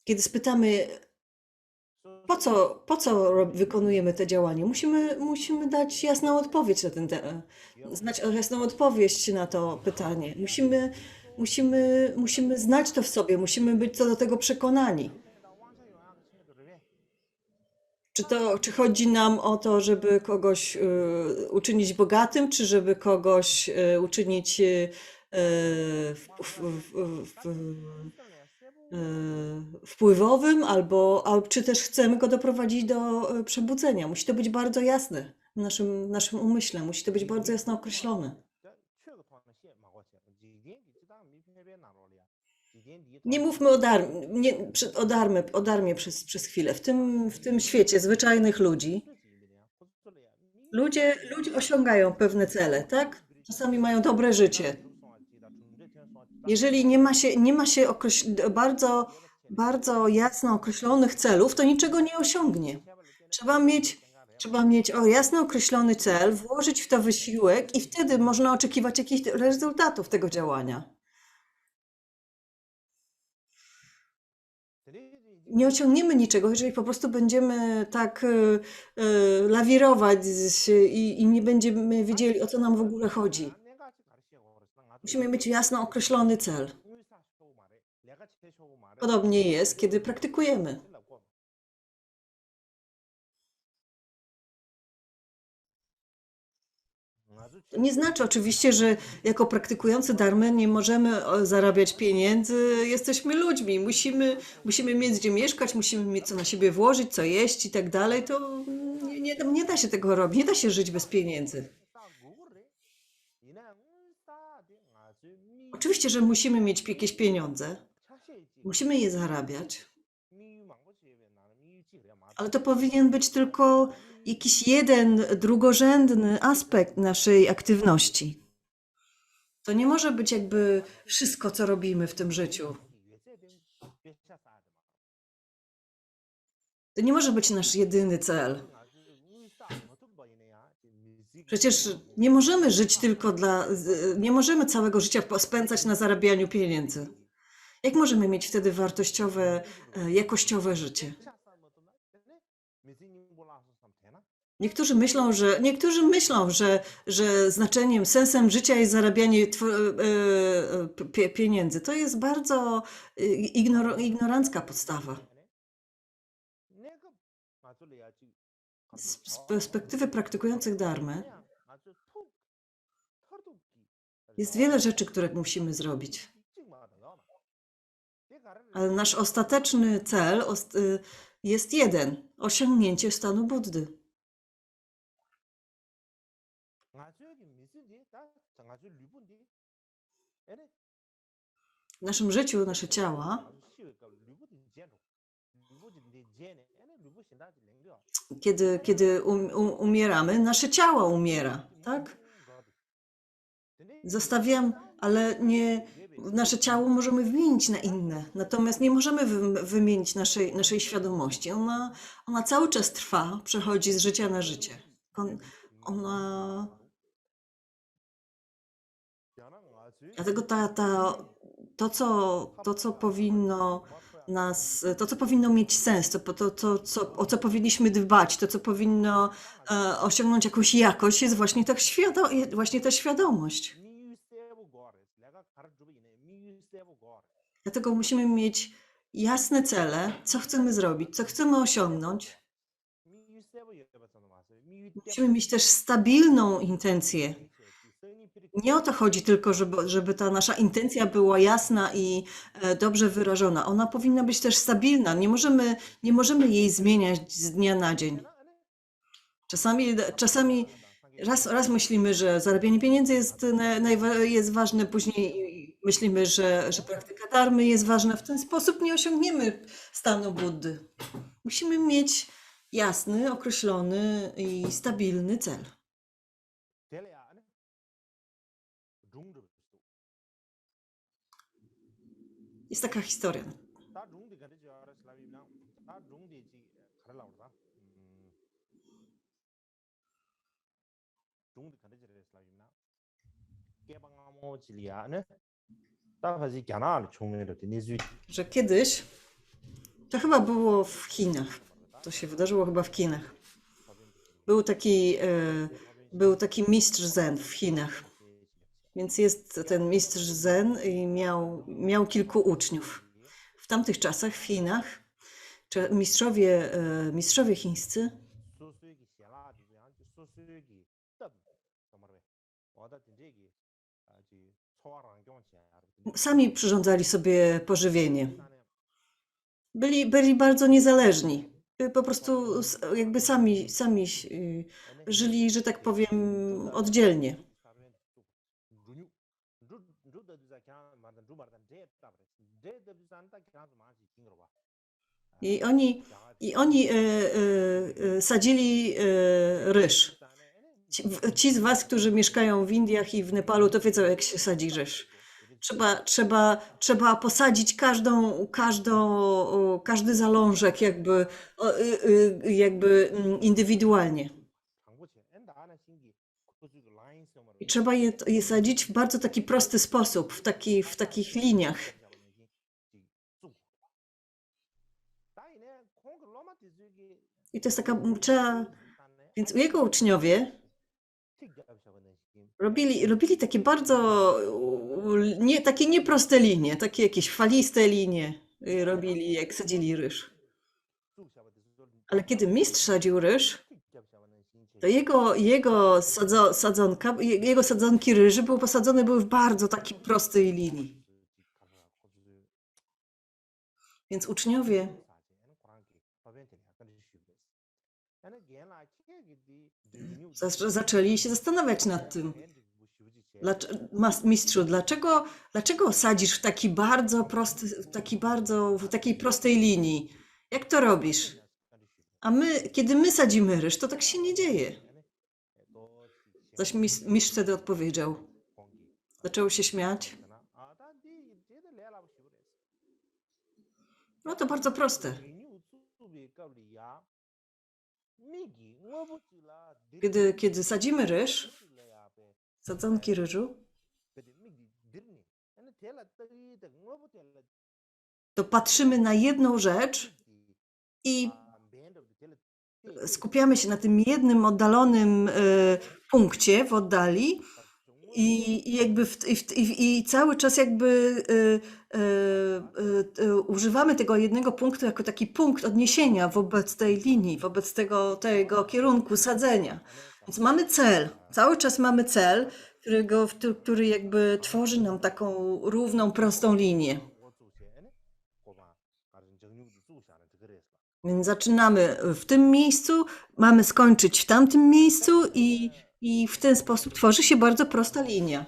Speaker 2: Kiedy spytamy, po co wykonujemy te działania, musimy dać jasną odpowiedź na znać jasną odpowiedź na to pytanie. Musimy znać to w sobie, musimy być co do tego przekonani. Czy chodzi nam o to, żeby kogoś uczynić bogatym, czy żeby kogoś uczynić wpływowym, czy też chcemy go doprowadzić do przebudzenia. Musi to być bardzo jasne w naszym umyśle, musi to być bardzo jasno określone. Nie mówmy o darmie przez chwilę. W tym świecie zwyczajnych ludzi, ludzie osiągają pewne cele, tak? Czasami mają dobre życie. Jeżeli nie ma się bardzo jasno określonych celów, to niczego nie osiągnie. Trzeba mieć jasno określony cel, włożyć w to wysiłek i wtedy można oczekiwać jakichś rezultatów tego działania. Nie osiągniemy niczego, jeżeli po prostu będziemy tak lawirować i nie będziemy wiedzieli, o co nam w ogóle chodzi. Musimy mieć jasno określony cel. Podobnie jest, kiedy praktykujemy. To nie znaczy oczywiście, że jako praktykujący dharmę nie możemy zarabiać pieniędzy. Jesteśmy ludźmi, musimy mieć gdzie mieszkać, musimy mieć co na siebie włożyć, co jeść i tak dalej. To nie da się tego robić, nie da się żyć bez pieniędzy. Oczywiście, że musimy mieć jakieś pieniądze, musimy je zarabiać, ale to powinien być tylko jakiś jeden drugorzędny aspekt naszej aktywności. To nie może być jakby wszystko, co robimy w tym życiu. To nie może być nasz jedyny cel. Przecież nie możemy żyć nie możemy całego życia spędzać na zarabianiu pieniędzy. Jak możemy mieć wtedy wartościowe, jakościowe życie? Niektórzy myślą, że znaczeniem, sensem życia jest zarabianie pieniędzy. To jest bardzo ignorancka podstawa. Z perspektywy praktykujących dharmę jest wiele rzeczy, które musimy zrobić. Ale nasz ostateczny cel jest jeden: osiągnięcie stanu Buddy. W naszym życiu, nasze ciała, kiedy umieramy, nasze ciało umiera, tak? Ale nasze ciało możemy wymienić na inne, natomiast nie możemy wymienić naszej świadomości. Ona cały czas trwa, przechodzi z życia na życie. Dlatego to, co powinno mieć sens, o co powinniśmy dbać, to, co powinno osiągnąć jakąś jakość, jest właśnie ta świadomość. Dlatego musimy mieć jasne cele, co chcemy zrobić, co chcemy osiągnąć. Musimy mieć też stabilną intencję. Nie o to chodzi tylko, żeby ta nasza intencja była jasna i dobrze wyrażona. Ona powinna być też stabilna. Nie możemy jej zmieniać z dnia na dzień. Czasami raz myślimy, że zarabianie pieniędzy jest ważne, później myślimy, że praktyka dharmy jest ważna. W ten sposób nie osiągniemy stanu Buddy. Musimy mieć jasny, określony i stabilny cel. Jest taka historia. Że kiedyś, to chyba było w Chinach, to się wydarzyło chyba w Chinach. Był taki mistrz Zen w Chinach. Więc jest ten mistrz Zen i miał kilku uczniów. W tamtych czasach w Chinach mistrzowie chińscy sami przyrządzali sobie pożywienie. Byli bardzo niezależni. Po prostu jakby sami żyli, że tak powiem, oddzielnie. I oni sadzili ryż. Ci z was, którzy mieszkają w Indiach i w Nepalu, to wiedzą, jak się sadzi ryż. Trzeba posadzić każdy zalążek jakby indywidualnie. I trzeba je sadzić w bardzo taki prosty sposób, w takich liniach. I to jest taka, więc jego uczniowie robili takie bardzo, takie nieproste linie, takie jakieś faliste linie robili, jak sadzili ryż. Ale kiedy mistrz sadził ryż, to jego sadzonki ryży były w bardzo takiej prostej linii. Więc uczniowie zaczęli się zastanawiać nad tym. Mistrzu, dlaczego sadzisz w takiej prostej linii? Jak to robisz? A kiedy my sadzimy ryż, to tak się nie dzieje. Zaś mistrz wtedy odpowiedział. Zaczął się śmiać. No to bardzo proste. Kiedy sadzimy ryż, sadzonki ryżu, to patrzymy na jedną rzecz i skupiamy się na tym jednym oddalonym punkcie w oddali i cały czas jakby używamy tego jednego punktu jako taki punkt odniesienia wobec tej linii, wobec tego kierunku sadzenia. Więc mamy cel, cały czas mamy cel, który jakby tworzy nam taką równą, prostą linię. Więc zaczynamy w tym miejscu, mamy skończyć w tamtym miejscu i w ten sposób tworzy się bardzo prosta linia.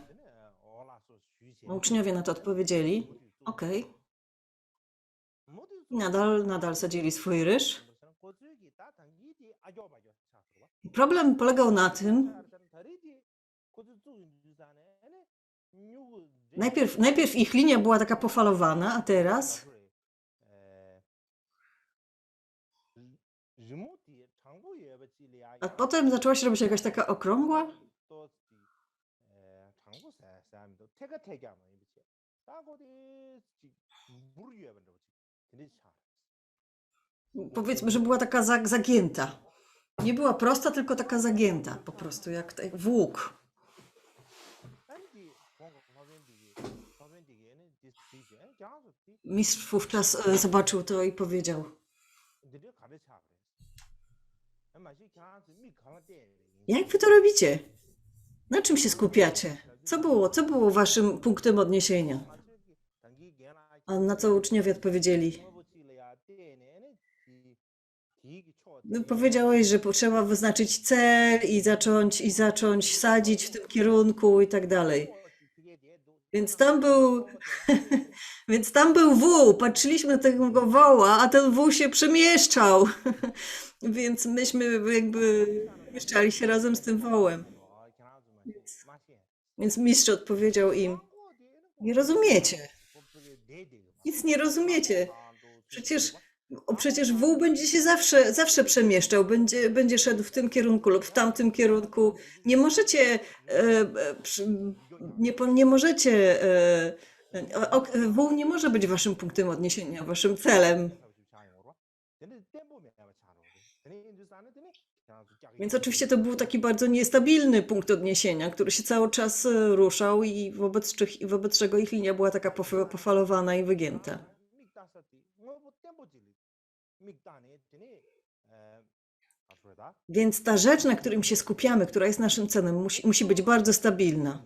Speaker 2: Uczniowie na to odpowiedzieli, okej. Nadal sadzili swój ryż. Problem polegał na tym, najpierw ich linia była taka pofalowana, a teraz potem zaczęła się robić jakaś taka okrągła. Powiedzmy, że była taka zagięta. Nie była prosta, tylko taka zagięta, po prostu jak włók. Mistrz wówczas zobaczył to i powiedział: jak wy to robicie? Na czym się skupiacie? Co było waszym punktem odniesienia? A na co uczniowie odpowiedzieli? Powiedziałeś, że potrzeba wyznaczyć cel i zacząć sadzić w tym kierunku i tak dalej. Więc tam był, więc tam był wół. Patrzyliśmy na tego woła, a ten wół się przemieszczał. Więc myśmy jakby mieszczali się razem z tym wołem. Więc mistrz odpowiedział im: nie rozumiecie. Nic nie rozumiecie. Przecież, przecież wół będzie się zawsze przemieszczał, będzie szedł w tym kierunku lub w tamtym kierunku. Nie możecie, nie możecie, wół nie może być waszym punktem odniesienia, waszym celem. Więc oczywiście to był taki bardzo niestabilny punkt odniesienia, który się cały czas ruszał i wobec czego ich linia była taka pofalowana i wygięta. Więc ta rzecz, na którym się skupiamy, która jest naszym celem, musi być bardzo stabilna.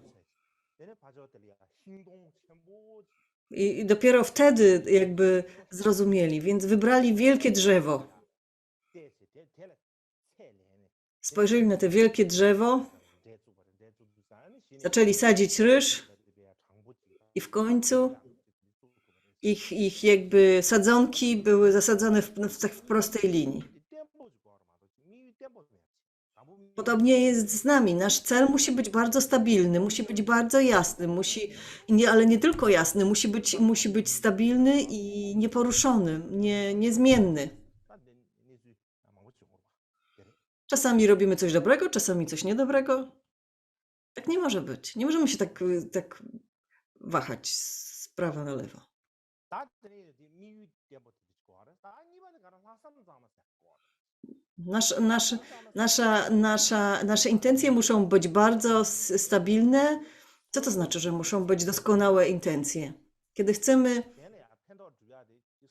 Speaker 2: I dopiero wtedy jakby zrozumieli, więc wybrali wielkie drzewo. Spojrzeli na te wielkie drzewo, zaczęli sadzić ryż i w końcu ich jakby sadzonki były zasadzone w prostej linii. Podobnie jest z nami. Nasz cel musi być bardzo stabilny, musi być bardzo jasny, ale nie tylko jasny, musi być stabilny i nieporuszony, niezmienny. Czasami robimy coś dobrego, czasami coś niedobrego. Tak nie może być. Nie możemy się tak wahać z prawa na lewo. Nasze intencje muszą być bardzo stabilne. Co to znaczy, że muszą być doskonałe intencje?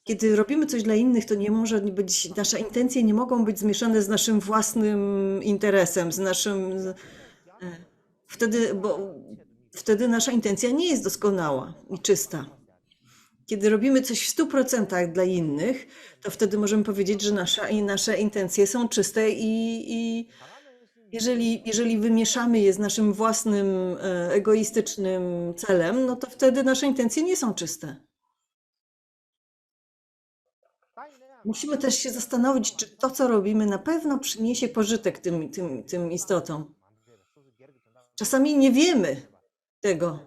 Speaker 2: Kiedy robimy coś dla innych, to nie może być, nasze intencje nie mogą być zmieszane z naszym własnym interesem, wtedy nasza intencja nie jest doskonała i czysta. Kiedy robimy coś w 100% dla innych, to wtedy możemy powiedzieć, że nasze intencje są czyste i jeżeli wymieszamy je z naszym własnym egoistycznym celem, no to wtedy nasze intencje nie są czyste. Musimy też się zastanowić, czy to, co robimy, na pewno przyniesie pożytek tym istotom. Czasami nie wiemy tego.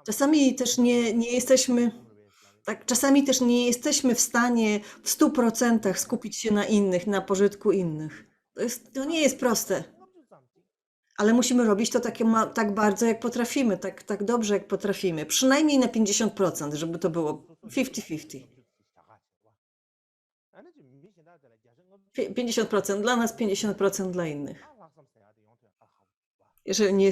Speaker 2: Czasami też nie jesteśmy w stanie w 100% skupić się na innych, na pożytku innych. To nie jest proste. Ale musimy robić to tak bardzo, jak potrafimy, tak dobrze, jak potrafimy. Przynajmniej na 50%, żeby to było 50-50. 50% dla nas, 50% dla innych. Jeżeli nie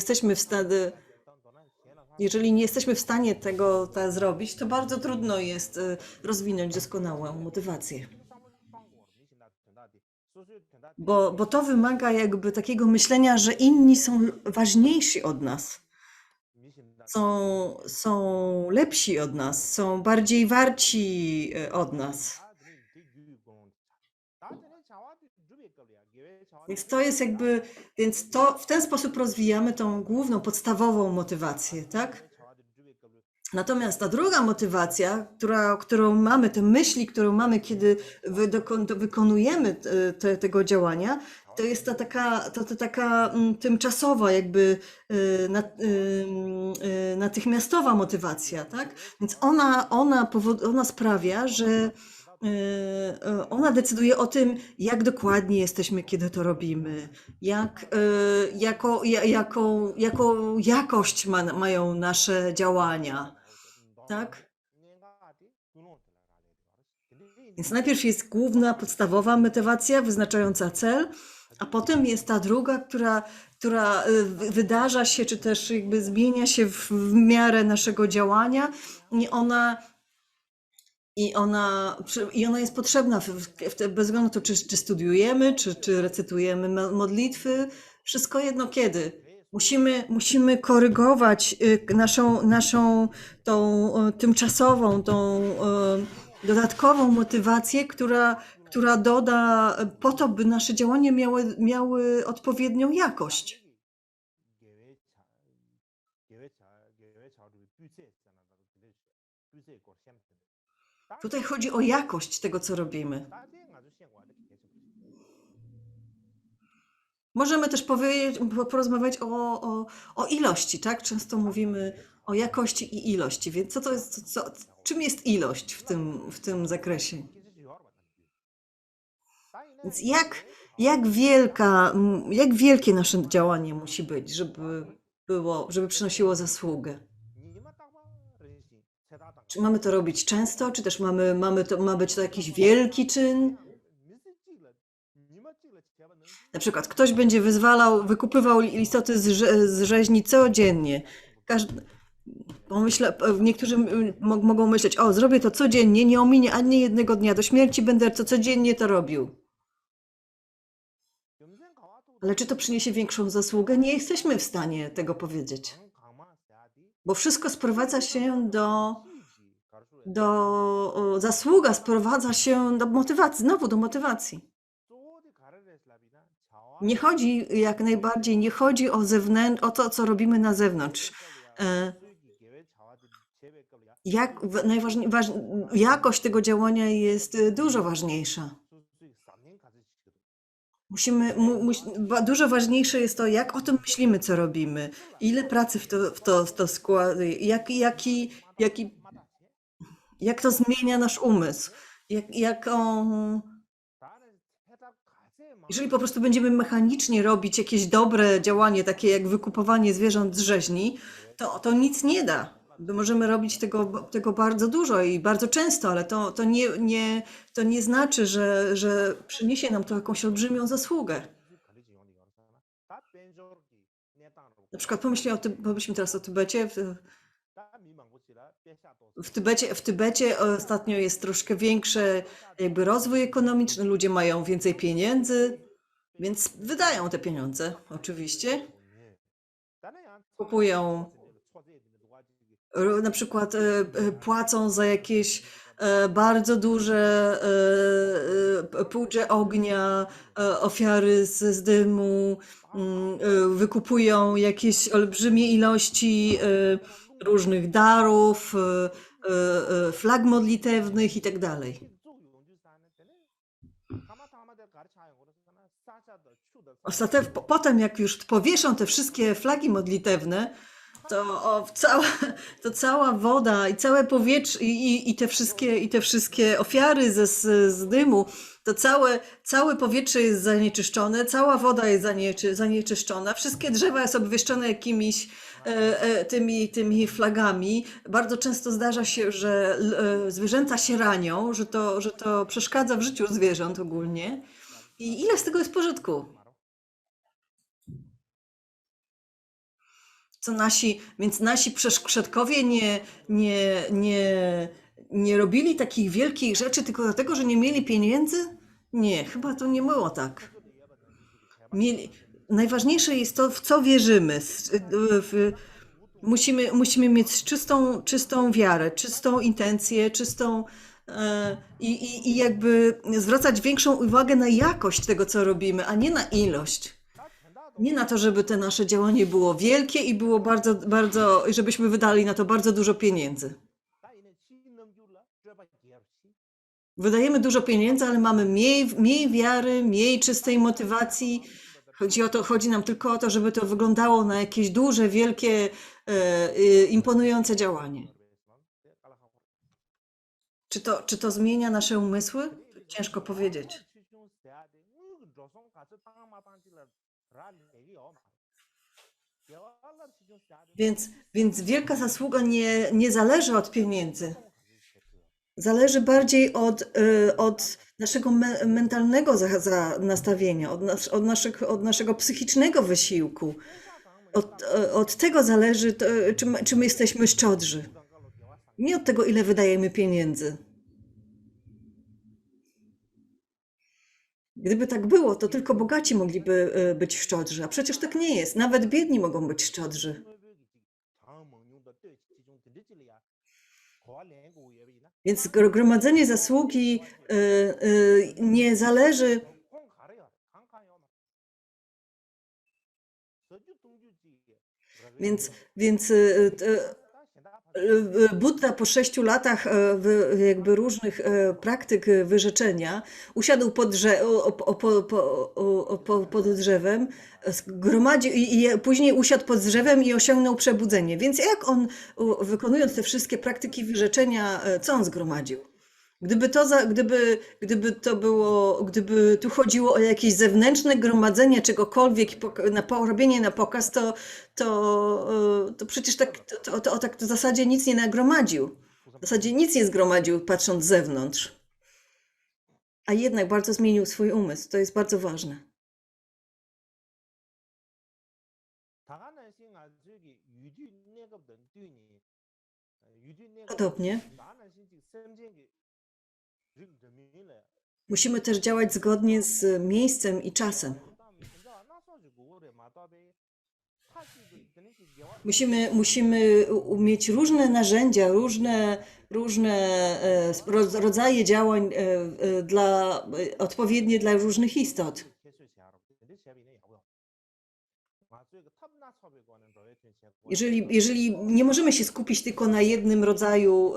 Speaker 2: jesteśmy w stanie tego zrobić, to bardzo trudno jest rozwinąć doskonałą motywację. Bo to wymaga jakby takiego myślenia, że inni są ważniejsi od nas, są lepsi od nas, są bardziej warci od nas. Więc to w ten sposób rozwijamy tą główną, podstawową motywację, tak? Natomiast ta druga motywacja, którą mamy, te myśli, którą mamy, kiedy wykonujemy tego działania, to jest ta taka tymczasowa, jakby natychmiastowa motywacja, tak? Więc ona sprawia, że ona decyduje o tym, jak dokładnie jesteśmy, kiedy to robimy, jaką jakość mają nasze działania, tak? Więc najpierw jest główna, podstawowa motywacja wyznaczająca cel, a potem jest ta druga, która wydarza się, czy też jakby zmienia się w miarę naszego działania i ona jest potrzebna bez względu na to, czy studiujemy, czy recytujemy modlitwy, wszystko jedno kiedy. Musimy korygować naszą tą tymczasową, tą dodatkową motywację, która doda po to, by nasze działania miały odpowiednią jakość. Tutaj chodzi o jakość tego, co robimy. Możemy też porozmawiać o ilości, tak? Często mówimy o jakości i ilości, więc co to jest, czym jest ilość w tym zakresie? Więc jak wielkie nasze działanie musi być, żeby przynosiło zasługę? Czy mamy to robić często, czy też ma być to jakiś wielki czyn? Na przykład ktoś będzie wykupywał istoty z rzeźni codziennie. Niektórzy mogą myśleć, zrobię to codziennie, nie ominie ani jednego dnia do śmierci, będę to codziennie to robił. Ale czy to przyniesie większą zasługę? Nie jesteśmy w stanie tego powiedzieć. Bo wszystko sprowadza się zasługa sprowadza się do motywacji, znowu do motywacji. Nie chodzi o to, co robimy na zewnątrz. Jakość tego działania jest dużo ważniejsza. Dużo ważniejsze jest to, jak o tym myślimy, co robimy, ile pracy w to składa, jak to zmienia nasz umysł, jeżeli po prostu będziemy mechanicznie robić jakieś dobre działanie, takie jak wykupowanie zwierząt z rzeźni, to nic nie da. Możemy robić tego bardzo dużo i bardzo często, ale to nie znaczy, że przyniesie nam to jakąś olbrzymią zasługę. Na przykład pomyślmy teraz o Tybecie. W Tybecie ostatnio jest troszkę większy jakby rozwój ekonomiczny, ludzie mają więcej pieniędzy, więc wydają te pieniądze, oczywiście. Kupują, na przykład płacą za jakieś bardzo duże płucze ognia, ofiary z dymu, wykupują jakieś olbrzymie ilości różnych darów, flag modlitewnych i tak dalej. Potem, jak już powieszą te wszystkie flagi modlitewne, to cała woda i całe powietrze i te wszystkie ofiary z dymu, to całe powietrze jest zanieczyszczone, cała woda jest zanieczyszczona, wszystkie drzewa są obwieszczone jakimiś tymi flagami. Bardzo często zdarza się, że zwierzęta się ranią, że to przeszkadza w życiu zwierząt ogólnie. I ile z tego jest w porządku? Więc nasi przodkowie nie robili takich wielkich rzeczy tylko dlatego, że nie mieli pieniędzy? Nie, chyba to nie było tak. Najważniejsze jest to, w co wierzymy. Musimy mieć czystą wiarę, czystą intencję, i jakby zwracać większą uwagę na jakość tego, co robimy, a nie na ilość. Nie na to, żeby to nasze działanie było wielkie i było bardzo, żebyśmy wydali na to bardzo dużo pieniędzy. Wydajemy dużo pieniędzy, ale mamy mniej wiary, mniej czystej motywacji. Chodzi nam tylko o to, żeby to wyglądało na jakieś duże, wielkie, imponujące działanie. Czy to zmienia nasze umysły? Ciężko powiedzieć. Więc wielka zasługa nie zależy od pieniędzy. Zależy bardziej od naszego mentalnego nastawienia, od naszego psychicznego wysiłku. Od tego zależy, czy my jesteśmy szczodrzy. Nie od tego, ile wydajemy pieniędzy. Gdyby tak było, to tylko bogaci mogliby być szczodrzy, a przecież tak nie jest. Nawet biedni mogą być szczodrzy. Więc gromadzenie zasługi nie zależy. Więc Buddha po 6 latach jakby różnych praktyk wyrzeczenia usiadł pod drzewem, gromadził i później usiadł pod drzewem i osiągnął przebudzenie. Więc jak on, wykonując te wszystkie praktyki wyrzeczenia, co on zgromadził? Gdyby tu chodziło o jakieś zewnętrzne gromadzenie czegokolwiek, robienie na pokaz, to przecież tak w zasadzie nic nie nagromadził. W zasadzie nic nie zgromadził, patrząc z zewnątrz. A jednak bardzo zmienił swój umysł. To jest bardzo ważne. Podobnie. Musimy też działać zgodnie z miejscem i czasem. Musimy mieć różne narzędzia, różne rodzaje działań odpowiednie dla różnych istot. Jeżeli nie możemy się skupić tylko na jednym rodzaju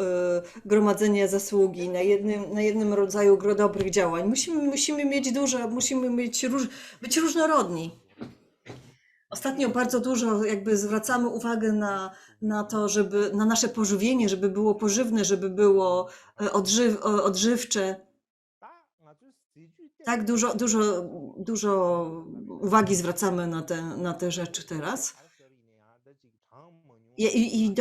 Speaker 2: gromadzenia zasługi, na jednym rodzaju dobrych działań, musimy mieć być różnorodni. Ostatnio bardzo dużo jakby zwracamy uwagę na to, na nasze pożywienie, żeby było pożywne, żeby było odżywcze. Tak dużo uwagi zwracamy na te rzeczy teraz. I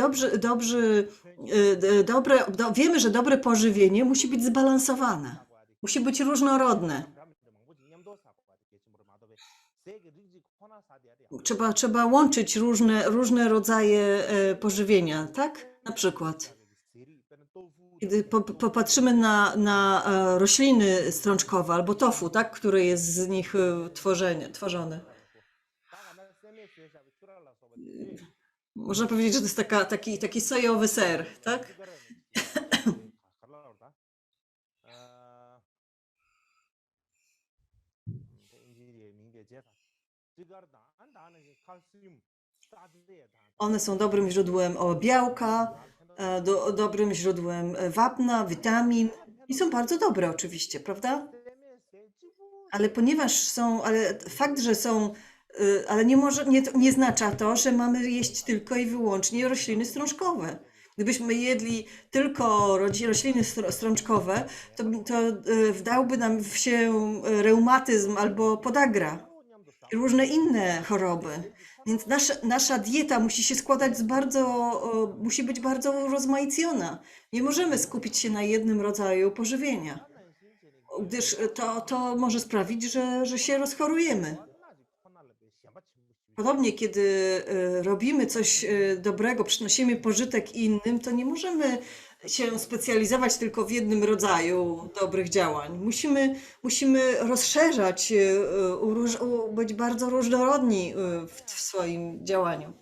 Speaker 2: wiemy, że dobre pożywienie musi być zbalansowane, musi być różnorodne. Trzeba łączyć różne rodzaje pożywienia, tak? Na przykład, kiedy popatrzymy na rośliny strączkowe albo tofu, tak? Które jest z nich tworzone. Można powiedzieć, że to jest taki sojowy ser, tak? One są dobrym źródłem białka, dobrym źródłem wapna, witamin i są bardzo dobre oczywiście, prawda? Ale fakt, że są, ale nie oznacza to, że mamy jeść tylko i wyłącznie rośliny strączkowe. Gdybyśmy jedli tylko rośliny strączkowe, to wdałby nam się reumatyzm albo podagra i różne inne choroby. Więc nasza dieta musi się składać musi być bardzo urozmaicona. Nie możemy skupić się na jednym rodzaju pożywienia, gdyż to może sprawić, że się rozchorujemy. Podobnie, kiedy robimy coś dobrego, przynosimy pożytek innym, to nie możemy się specjalizować tylko w jednym rodzaju dobrych działań. Musimy rozszerzać, być bardzo różnorodni w swoim działaniu.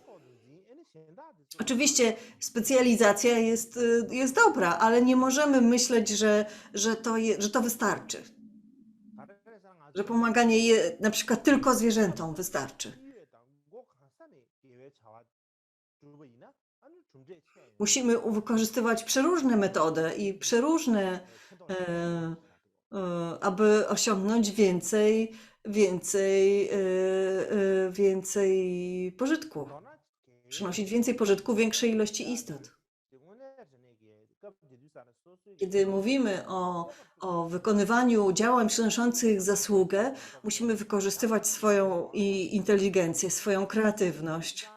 Speaker 2: Oczywiście specjalizacja jest dobra, ale nie możemy myśleć, że to wystarczy. Że pomaganie na przykład tylko zwierzętom wystarczy. Musimy wykorzystywać przeróżne metody i aby osiągnąć więcej pożytku. Przynosić więcej pożytku większej ilości istot. Kiedy mówimy o wykonywaniu działań przynoszących zasługę, musimy wykorzystywać swoją inteligencję, swoją kreatywność.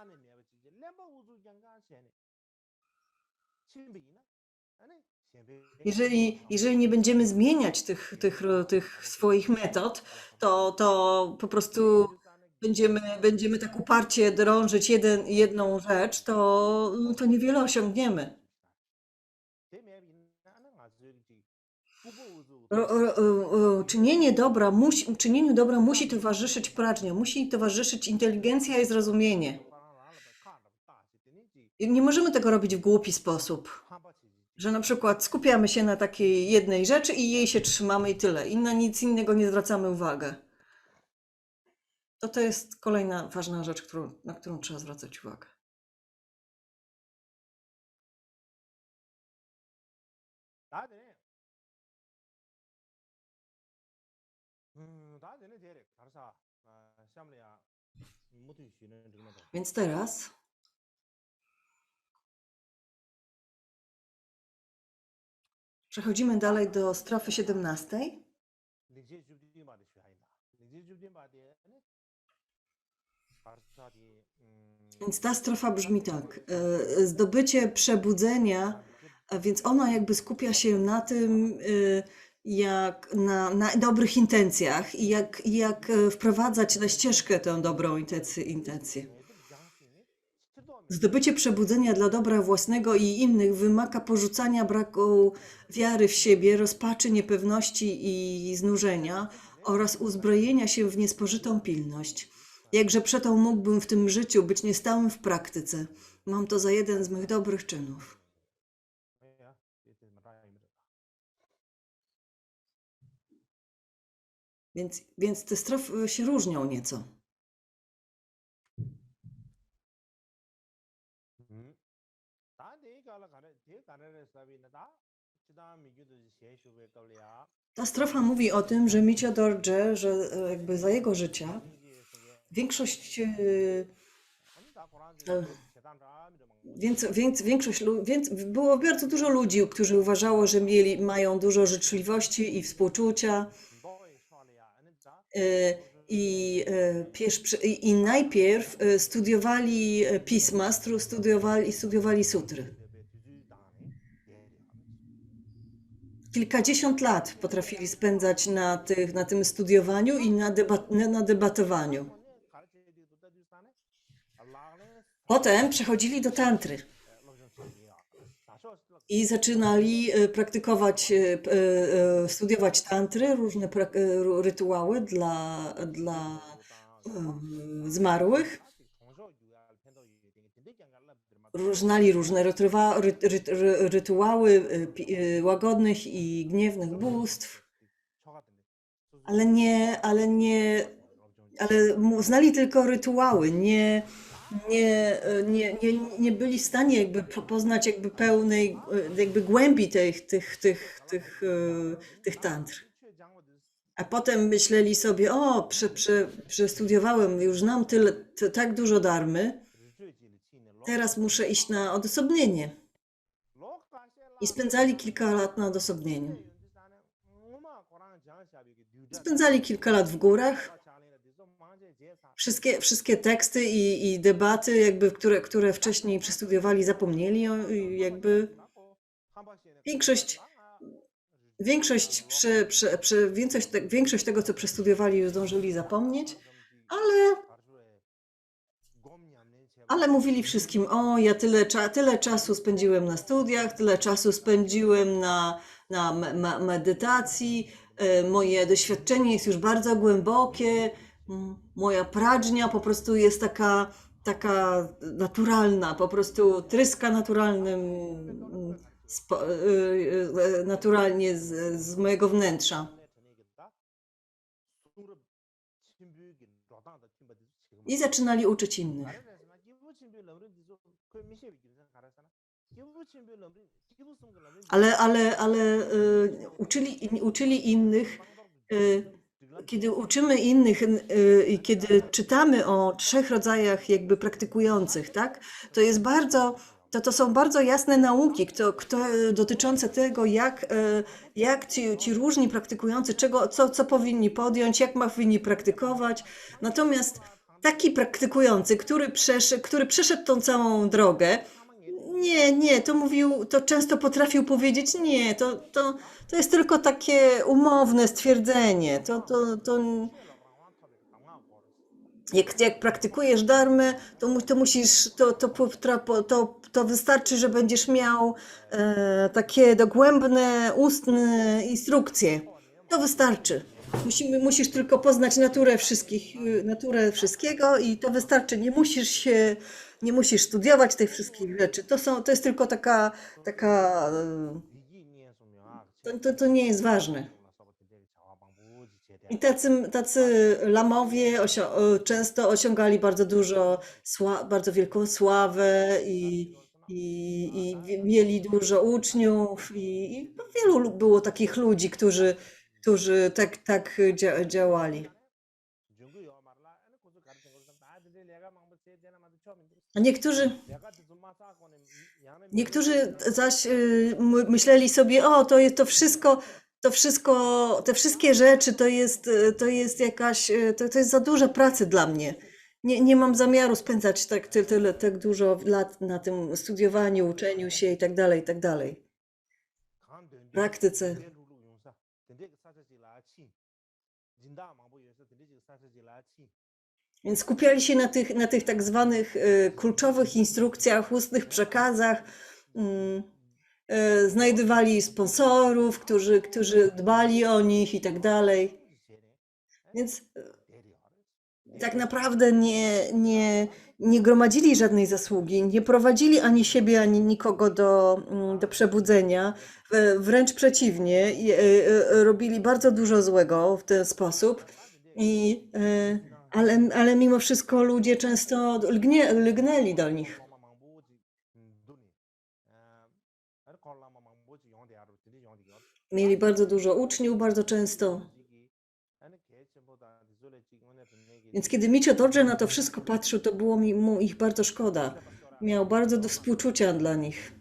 Speaker 2: Jeżeli nie będziemy zmieniać tych swoich metod, to po prostu będziemy tak uparcie drążyć jedną rzecz, to niewiele osiągniemy. Czynieniu dobra musi towarzyszyć prażnia, musi towarzyszyć inteligencja i zrozumienie. I nie możemy tego robić w głupi sposób, że na przykład skupiamy się na takiej jednej rzeczy i jej się trzymamy i tyle. I na nic innego nie zwracamy uwagi. To jest kolejna ważna rzecz, na którą trzeba zwracać uwagę. Więc teraz przechodzimy dalej do strofy 17. Więc ta strofa brzmi tak. Zdobycie przebudzenia, a więc ona jakby skupia się na tym, jak na dobrych intencjach i jak wprowadzać na ścieżkę tę dobrą intencję. Zdobycie przebudzenia dla dobra własnego i innych wymaga porzucania braku wiary w siebie, rozpaczy, niepewności i znużenia oraz uzbrojenia się w niespożytą pilność. Jakże przeto mógłbym w tym życiu być niestałym w praktyce. Mam to za jeden z mych dobrych czynów. Więc te strofy się różnią nieco. Ta strofa mówi o tym, że Michio Dorje, że jakby za jego życia było bardzo dużo ludzi, którzy uważało, że mają dużo życzliwości i współczucia. I najpierw studiowali pisma, studiowali sutry. Kilkadziesiąt lat potrafili spędzać na tym studiowaniu i na debatowaniu. Potem przechodzili do tantry i zaczynali praktykować, studiować tantry, różne rytuały dla zmarłych. Znali różne rytuały łagodnych i gniewnych bóstw, ale znali tylko rytuały, nie byli w stanie jakby poznać jakby pełnej jakby głębi tych tantr. A potem myśleli sobie, przestudiowałem, już znam tak dużo dharmy, teraz muszę iść na odosobnienie. I spędzali kilka lat na odosobnieniu. Spędzali kilka lat w górach. Wszystkie teksty i debaty, jakby, które wcześniej przestudiowali, zapomnieli. Jakby większość tego, co przestudiowali, już zdążyli zapomnieć, ale mówili wszystkim, ja tyle czasu spędziłem na studiach, tyle czasu spędziłem na medytacji, moje doświadczenie jest już bardzo głębokie, moja prażnia po prostu jest taka naturalna, po prostu tryska naturalnie z mojego wnętrza. I zaczynali uczyć innych. Ale uczyli innych, kiedy uczymy innych i kiedy czytamy o 3 rodzajach jakby praktykujących, tak? To są bardzo jasne nauki, dotyczące tego, jak ci różni praktykujący, co powinni podjąć, jak powinni praktykować. Natomiast taki praktykujący, który przeszedł tą całą drogę, to często potrafił powiedzieć, to jest tylko takie umowne stwierdzenie. Jak praktykujesz dharmę, to wystarczy, że będziesz miał takie dogłębne, ustne instrukcje. To wystarczy. Musisz tylko poznać naturę wszystkiego i to wystarczy. Nie musisz studiować tych wszystkich rzeczy. To jest tylko to nie jest ważne. I tacy lamowie często osiągali bardzo wielką sławę i mieli dużo uczniów i wielu było takich ludzi, którzy tak działali. A niektórzy zaś myśleli sobie, o, to wszystko, te wszystkie rzeczy to jest to jest za dużo pracy dla mnie. Nie mam zamiaru spędzać tak dużo lat na tym studiowaniu, uczeniu się i tak dalej, i tak dalej. Praktyce. Więc skupiali się na tych tak zwanych kluczowych instrukcjach, ustnych przekazach. Znajdowali sponsorów, którzy dbali o nich i tak dalej. Więc tak naprawdę nie gromadzili żadnej zasługi, nie prowadzili ani siebie, ani nikogo do przebudzenia. Wręcz przeciwnie, robili bardzo dużo złego w ten sposób. Ale mimo wszystko ludzie często lgnęli do nich. Mieli bardzo dużo uczniów, bardzo często. Więc kiedy Micio Dorje na to wszystko patrzył, to było mu ich bardzo szkoda. Miał bardzo do współczucia dla nich.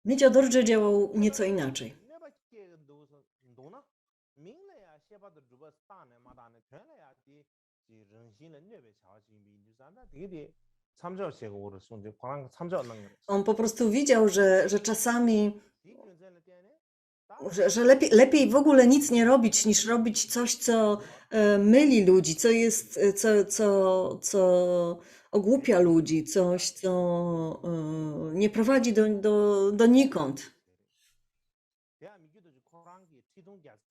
Speaker 2: Micio Dorje działał nieco inaczej. On po prostu widział, że czasami, że lepiej w ogóle nic nie robić, niż robić coś, co myli ludzi, co ogłupia ludzi, coś, co nie prowadzi donikąd.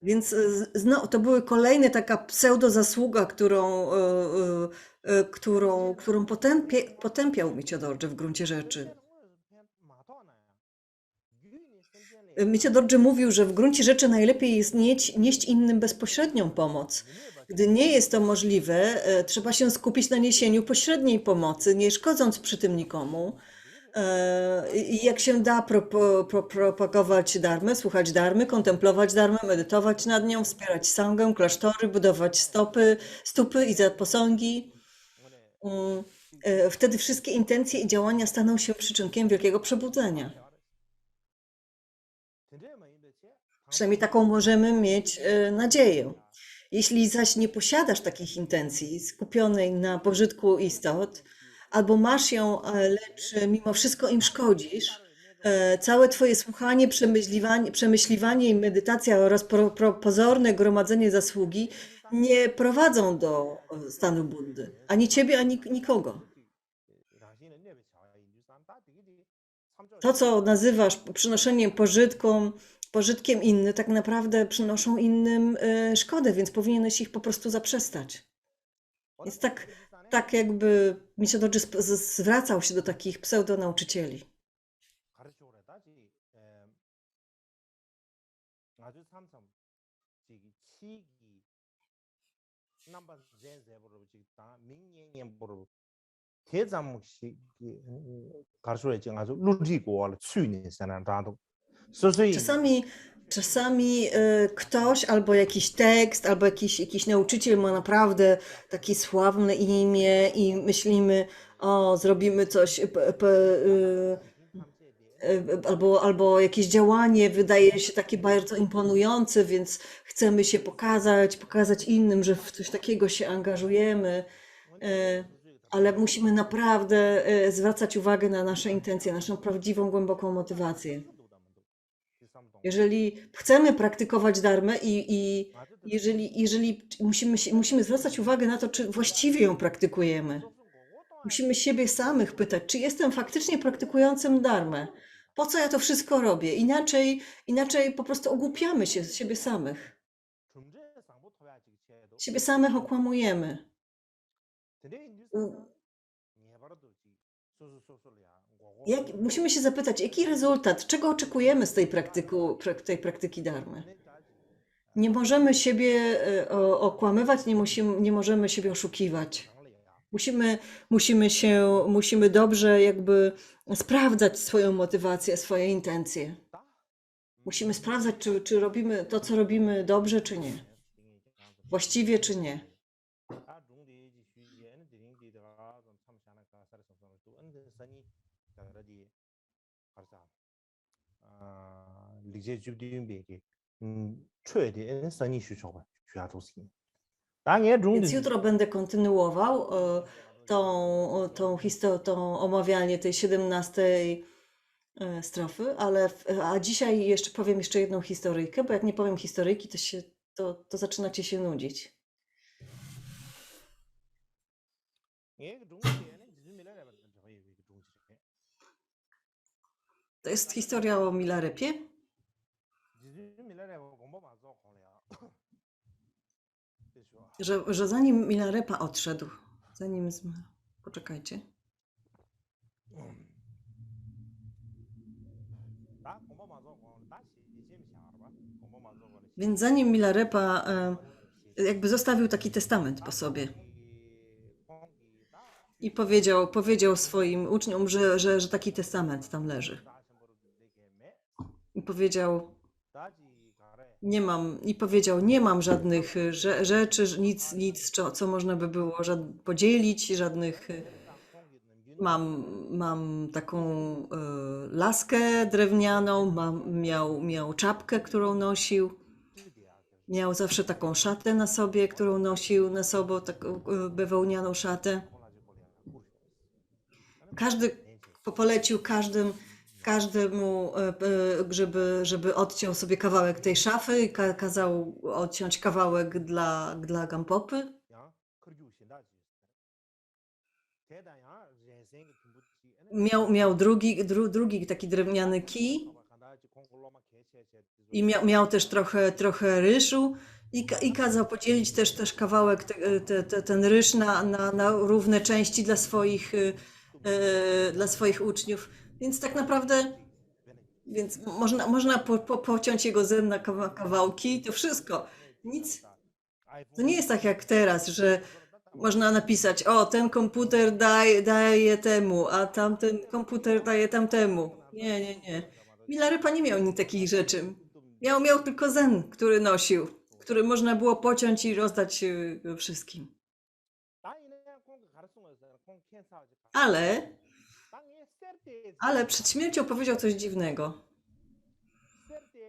Speaker 2: Więc to były kolejne taka pseudozasługa, którą potępiał Micio Dorje w gruncie rzeczy. Micio Dorje mówił, że w gruncie rzeczy najlepiej jest nieść innym bezpośrednią pomoc. Gdy nie jest to możliwe, trzeba się skupić na niesieniu pośredniej pomocy, nie szkodząc przy tym nikomu. I jak się da propagować dharmę, słuchać dharmy, kontemplować dharmę, medytować nad nią, wspierać sangę, klasztory, budować stupy i posągi. Wtedy wszystkie intencje i działania staną się przyczynkiem wielkiego przebudzenia. Przynajmniej taką możemy mieć nadzieję. Jeśli zaś nie posiadasz takich intencji skupionej na pożytku istot, albo masz ją, lecz mimo wszystko im szkodzisz, całe twoje słuchanie, przemyśliwanie i medytacja oraz pozorne gromadzenie zasługi nie prowadzą do stanu Buddy. Ani ciebie, ani nikogo. To, co nazywasz przynoszeniem pożytkiem innym, tak naprawdę przynoszą innym szkodę, więc powinieneś ich po prostu zaprzestać. Więc tak jakby Micio Dorje zwracał się do takich pseudonauczycieli. Czasami ktoś albo jakiś tekst, albo jakiś nauczyciel ma naprawdę takie sławne imię i myślimy, o, zrobimy coś, albo jakieś działanie wydaje się takie bardzo imponujące, więc chcemy się pokazać innym, że w coś takiego się angażujemy, ale musimy naprawdę zwracać uwagę na nasze intencje, naszą prawdziwą, głęboką motywację. Jeżeli chcemy praktykować dharmę i jeżeli musimy zwracać uwagę na to, czy właściwie ją praktykujemy. Musimy siebie samych pytać, czy jestem faktycznie praktykującym dharmę. Po co ja to wszystko robię? Inaczej po prostu ogłupiamy się z siebie samych. Siebie samych okłamujemy. Musimy się zapytać, jaki rezultat, czego oczekujemy z tej praktyki dharmy. Nie możemy siebie okłamywać, nie możemy siebie oszukiwać. Musimy dobrze jakby sprawdzać swoją motywację, swoje intencje. Musimy sprawdzać, czy robimy to, co robimy dobrze, czy nie. Właściwie, czy nie. Więc jutro będę kontynuował tą omawianie tej 17 strofy, a dzisiaj jeszcze powiem jeszcze jedną historyjkę, bo jak nie powiem historyjki, to zaczynacie się nudzić. To jest historia o Milarepie. Że zanim Milarepa odszedł, poczekajcie. Więc zanim Milarepa jakby zostawił taki testament po sobie i powiedział swoim uczniom, że taki testament tam leży. I powiedział, nie mam żadnych rzeczy, nic, co można by było podzielić, żadnych. Mam taką laskę drewnianą, miał czapkę, którą nosił. Miał zawsze taką szatę na sobie, którą nosił na sobie, taką bawełnianą szatę. Każdy polecił każdemu, żeby odciął sobie kawałek tej szafy i kazał odciąć kawałek dla Gampopy. Miał drugi taki drewniany kij i miał też trochę ryżu i kazał podzielić też kawałek, ten ryż na równe części dla swoich uczniów. Więc tak naprawdę można pociąć jego zen na kawałki, to wszystko. Nic. To nie jest tak jak teraz, że można napisać, o, ten komputer daje temu, a tamten komputer daje tamtemu. Nie. Milarepa nie miał takich rzeczy. Miał tylko zen, który nosił, który można było pociąć i rozdać wszystkim. Ale przed śmiercią powiedział coś dziwnego.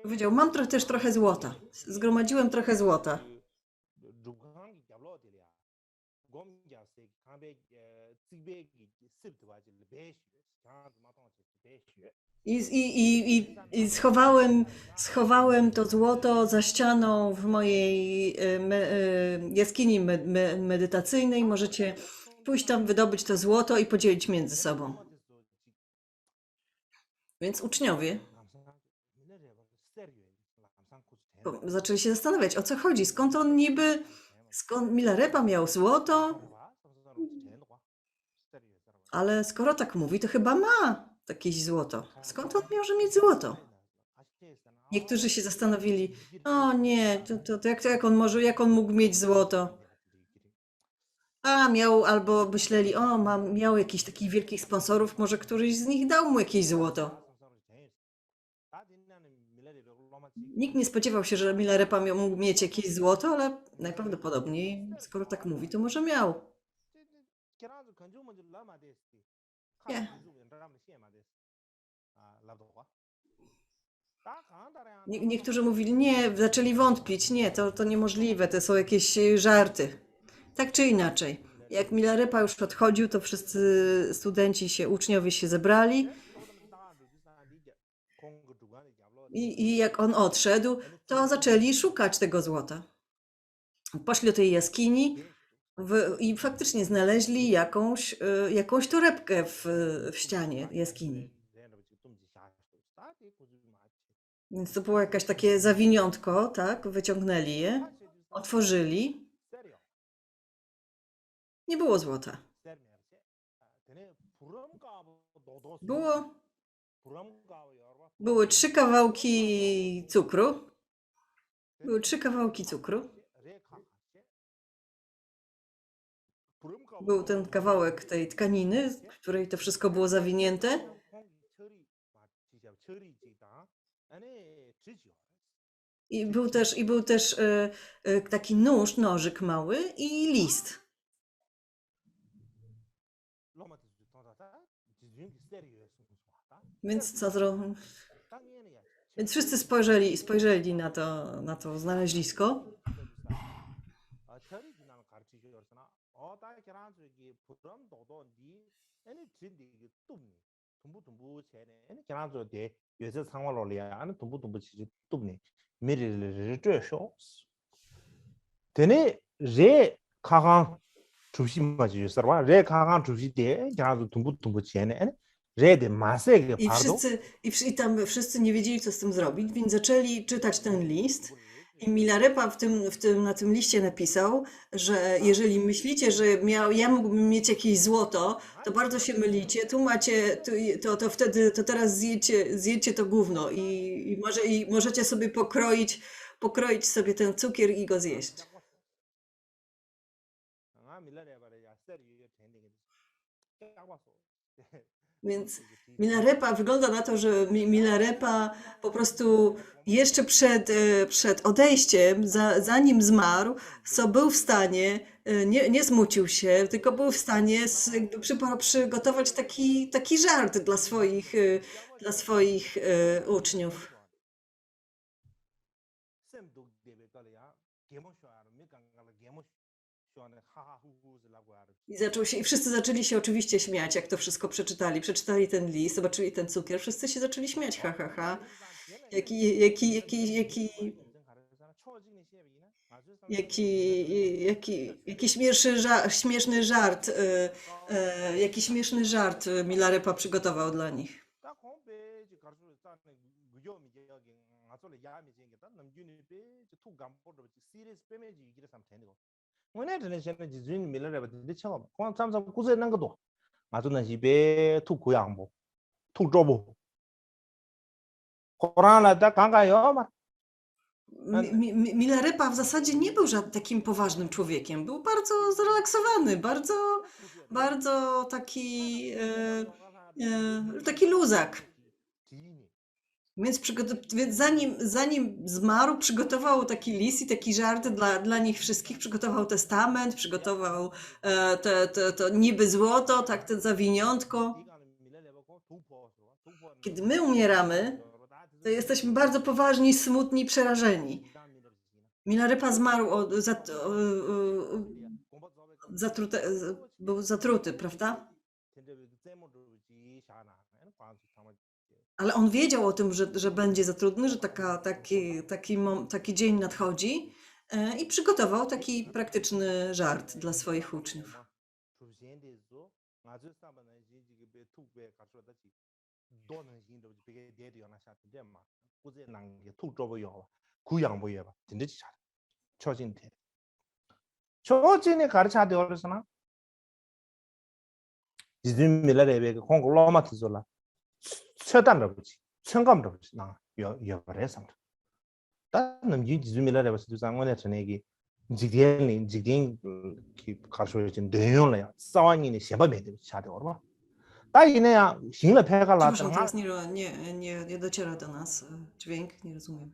Speaker 2: Powiedział, mam też trochę złota. Zgromadziłem trochę złota. I schowałem to złoto za ścianą w mojej jaskini medytacyjnej. Możecie pójść tam, wydobyć to złoto i podzielić między sobą. Więc uczniowie zaczęli się zastanawiać, o co chodzi, skąd Milarepa miał złoto, ale skoro tak mówi, to chyba ma jakieś złoto. Skąd on może mieć złoto? Niektórzy się zastanowili, o nie, to jak on mógł mieć złoto? Albo myśleli, miał jakichś takich wielkich sponsorów, może któryś z nich dał mu jakieś złoto. Nikt nie spodziewał się, że Milarepa mógł mieć jakieś złoto, ale najprawdopodobniej, skoro tak mówi, to może miał. Nie. Niektórzy mówili, nie, zaczęli wątpić, nie, to niemożliwe, to są jakieś żarty. Tak czy inaczej, jak Milarepa już odchodził, to wszyscy uczniowie się zebrali I jak on odszedł, to zaczęli szukać tego złota. Poszli do tej jaskini i faktycznie znaleźli jakąś torebkę w ścianie jaskini. Więc to było jakieś takie zawiniątko, tak? Wyciągnęli je, otworzyli. Nie było złota. Były 3 kawałki cukru. Były 3 kawałki cukru. Był ten kawałek tej tkaniny, w której to wszystko było zawinięte. I był też taki nożyk mały i list. Więc co zrobił? Więc wszyscy spojrzeli na to znalezisko. I tam wszyscy nie wiedzieli, co z tym zrobić, więc zaczęli czytać ten list. I Milarepa na tym liście napisał, że jeżeli myślicie, że ja mógłbym mieć jakieś złoto, to bardzo się mylicie. Tu macie, to teraz zjedzcie to gówno i możecie sobie pokroić sobie ten cukier i go zjeść. Więc Milarepa, wygląda na to, że Milarepa po prostu jeszcze przed odejściem, zanim zmarł, był w stanie, nie zmucił się, tylko był w stanie jakby przygotować taki żart dla swoich uczniów. I wszyscy zaczęli się oczywiście śmiać, jak to wszystko przeczytali. Przeczytali ten list, zobaczyli ten cukier, wszyscy się zaczęli śmiać, ha, ha, ha. Jaki śmieszny żart, jaki śmieszny żart Milarepa przygotował dla nich. Milarepa w zasadzie nie był takim poważnym człowiekiem. Był bardzo zrelaksowany, bardzo taki luzak. Więc zanim zmarł, przygotował taki list i taki żart dla nich wszystkich. Przygotował testament, przygotował to niby złoto, tak, to zawiniątko. Kiedy my umieramy, to jesteśmy bardzo poważni, smutni, przerażeni. Milarepa zmarł, był zatruty, prawda? Ale on wiedział o tym, że będzie zatrudny, że taki dzień nadchodzi i przygotował taki praktyczny żart dla swoich uczniów. Przepraszam, teraz nie dociera do nas dźwięk, nie rozumiem.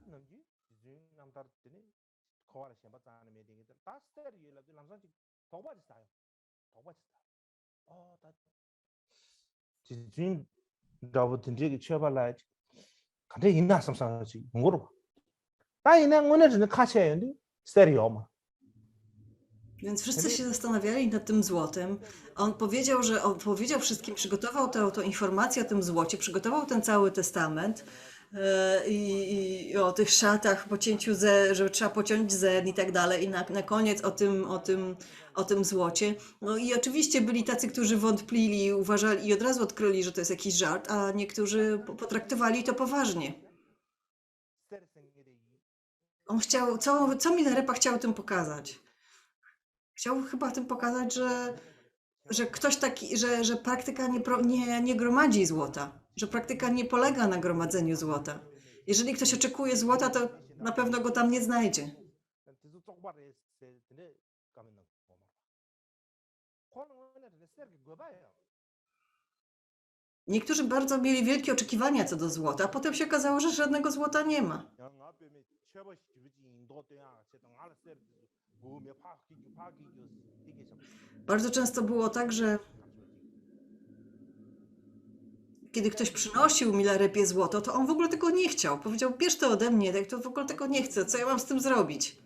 Speaker 2: Więc wszyscy się zastanawiali nad tym złotem. On powiedział wszystkim, przygotował tę informację o tym złocie, przygotował ten cały testament, i o tych szatach, pocięciu że trzeba pociąć zen i tak dalej. I na koniec o tym złocie. No i oczywiście byli tacy, którzy wątplili, uważali i od razu odkryli, że to jest jakiś żart, a niektórzy potraktowali to poważnie. On chciał, co Milarepa chciał tym pokazać? Chciał chyba tym pokazać, że ktoś taki, że praktyka nie gromadzi złota, że praktyka nie polega na gromadzeniu złota. Jeżeli ktoś oczekuje złota, to na pewno go tam nie znajdzie. Niektórzy bardzo mieli wielkie oczekiwania co do złota, a potem się okazało, że żadnego złota nie ma. Bardzo często było tak, że kiedy ktoś przynosił Milarepie złoto, to on w ogóle tego nie chciał. Powiedział, bierz to ode mnie, tak to w ogóle tego nie chcę, co ja mam z tym zrobić?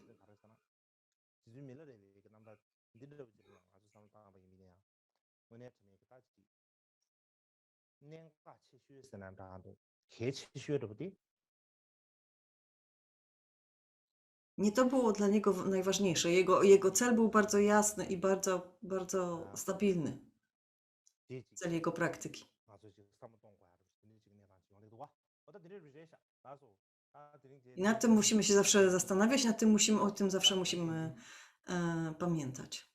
Speaker 2: Nie to było dla niego najważniejsze. Jego cel był bardzo jasny i bardzo, bardzo stabilny. Cel jego praktyki. I nad tym musimy się zawsze zastanawiać, o tym zawsze musimy pamiętać.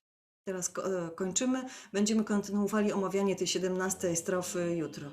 Speaker 2: Teraz kończymy. Będziemy kontynuowali omawianie tej 17 strofy jutro.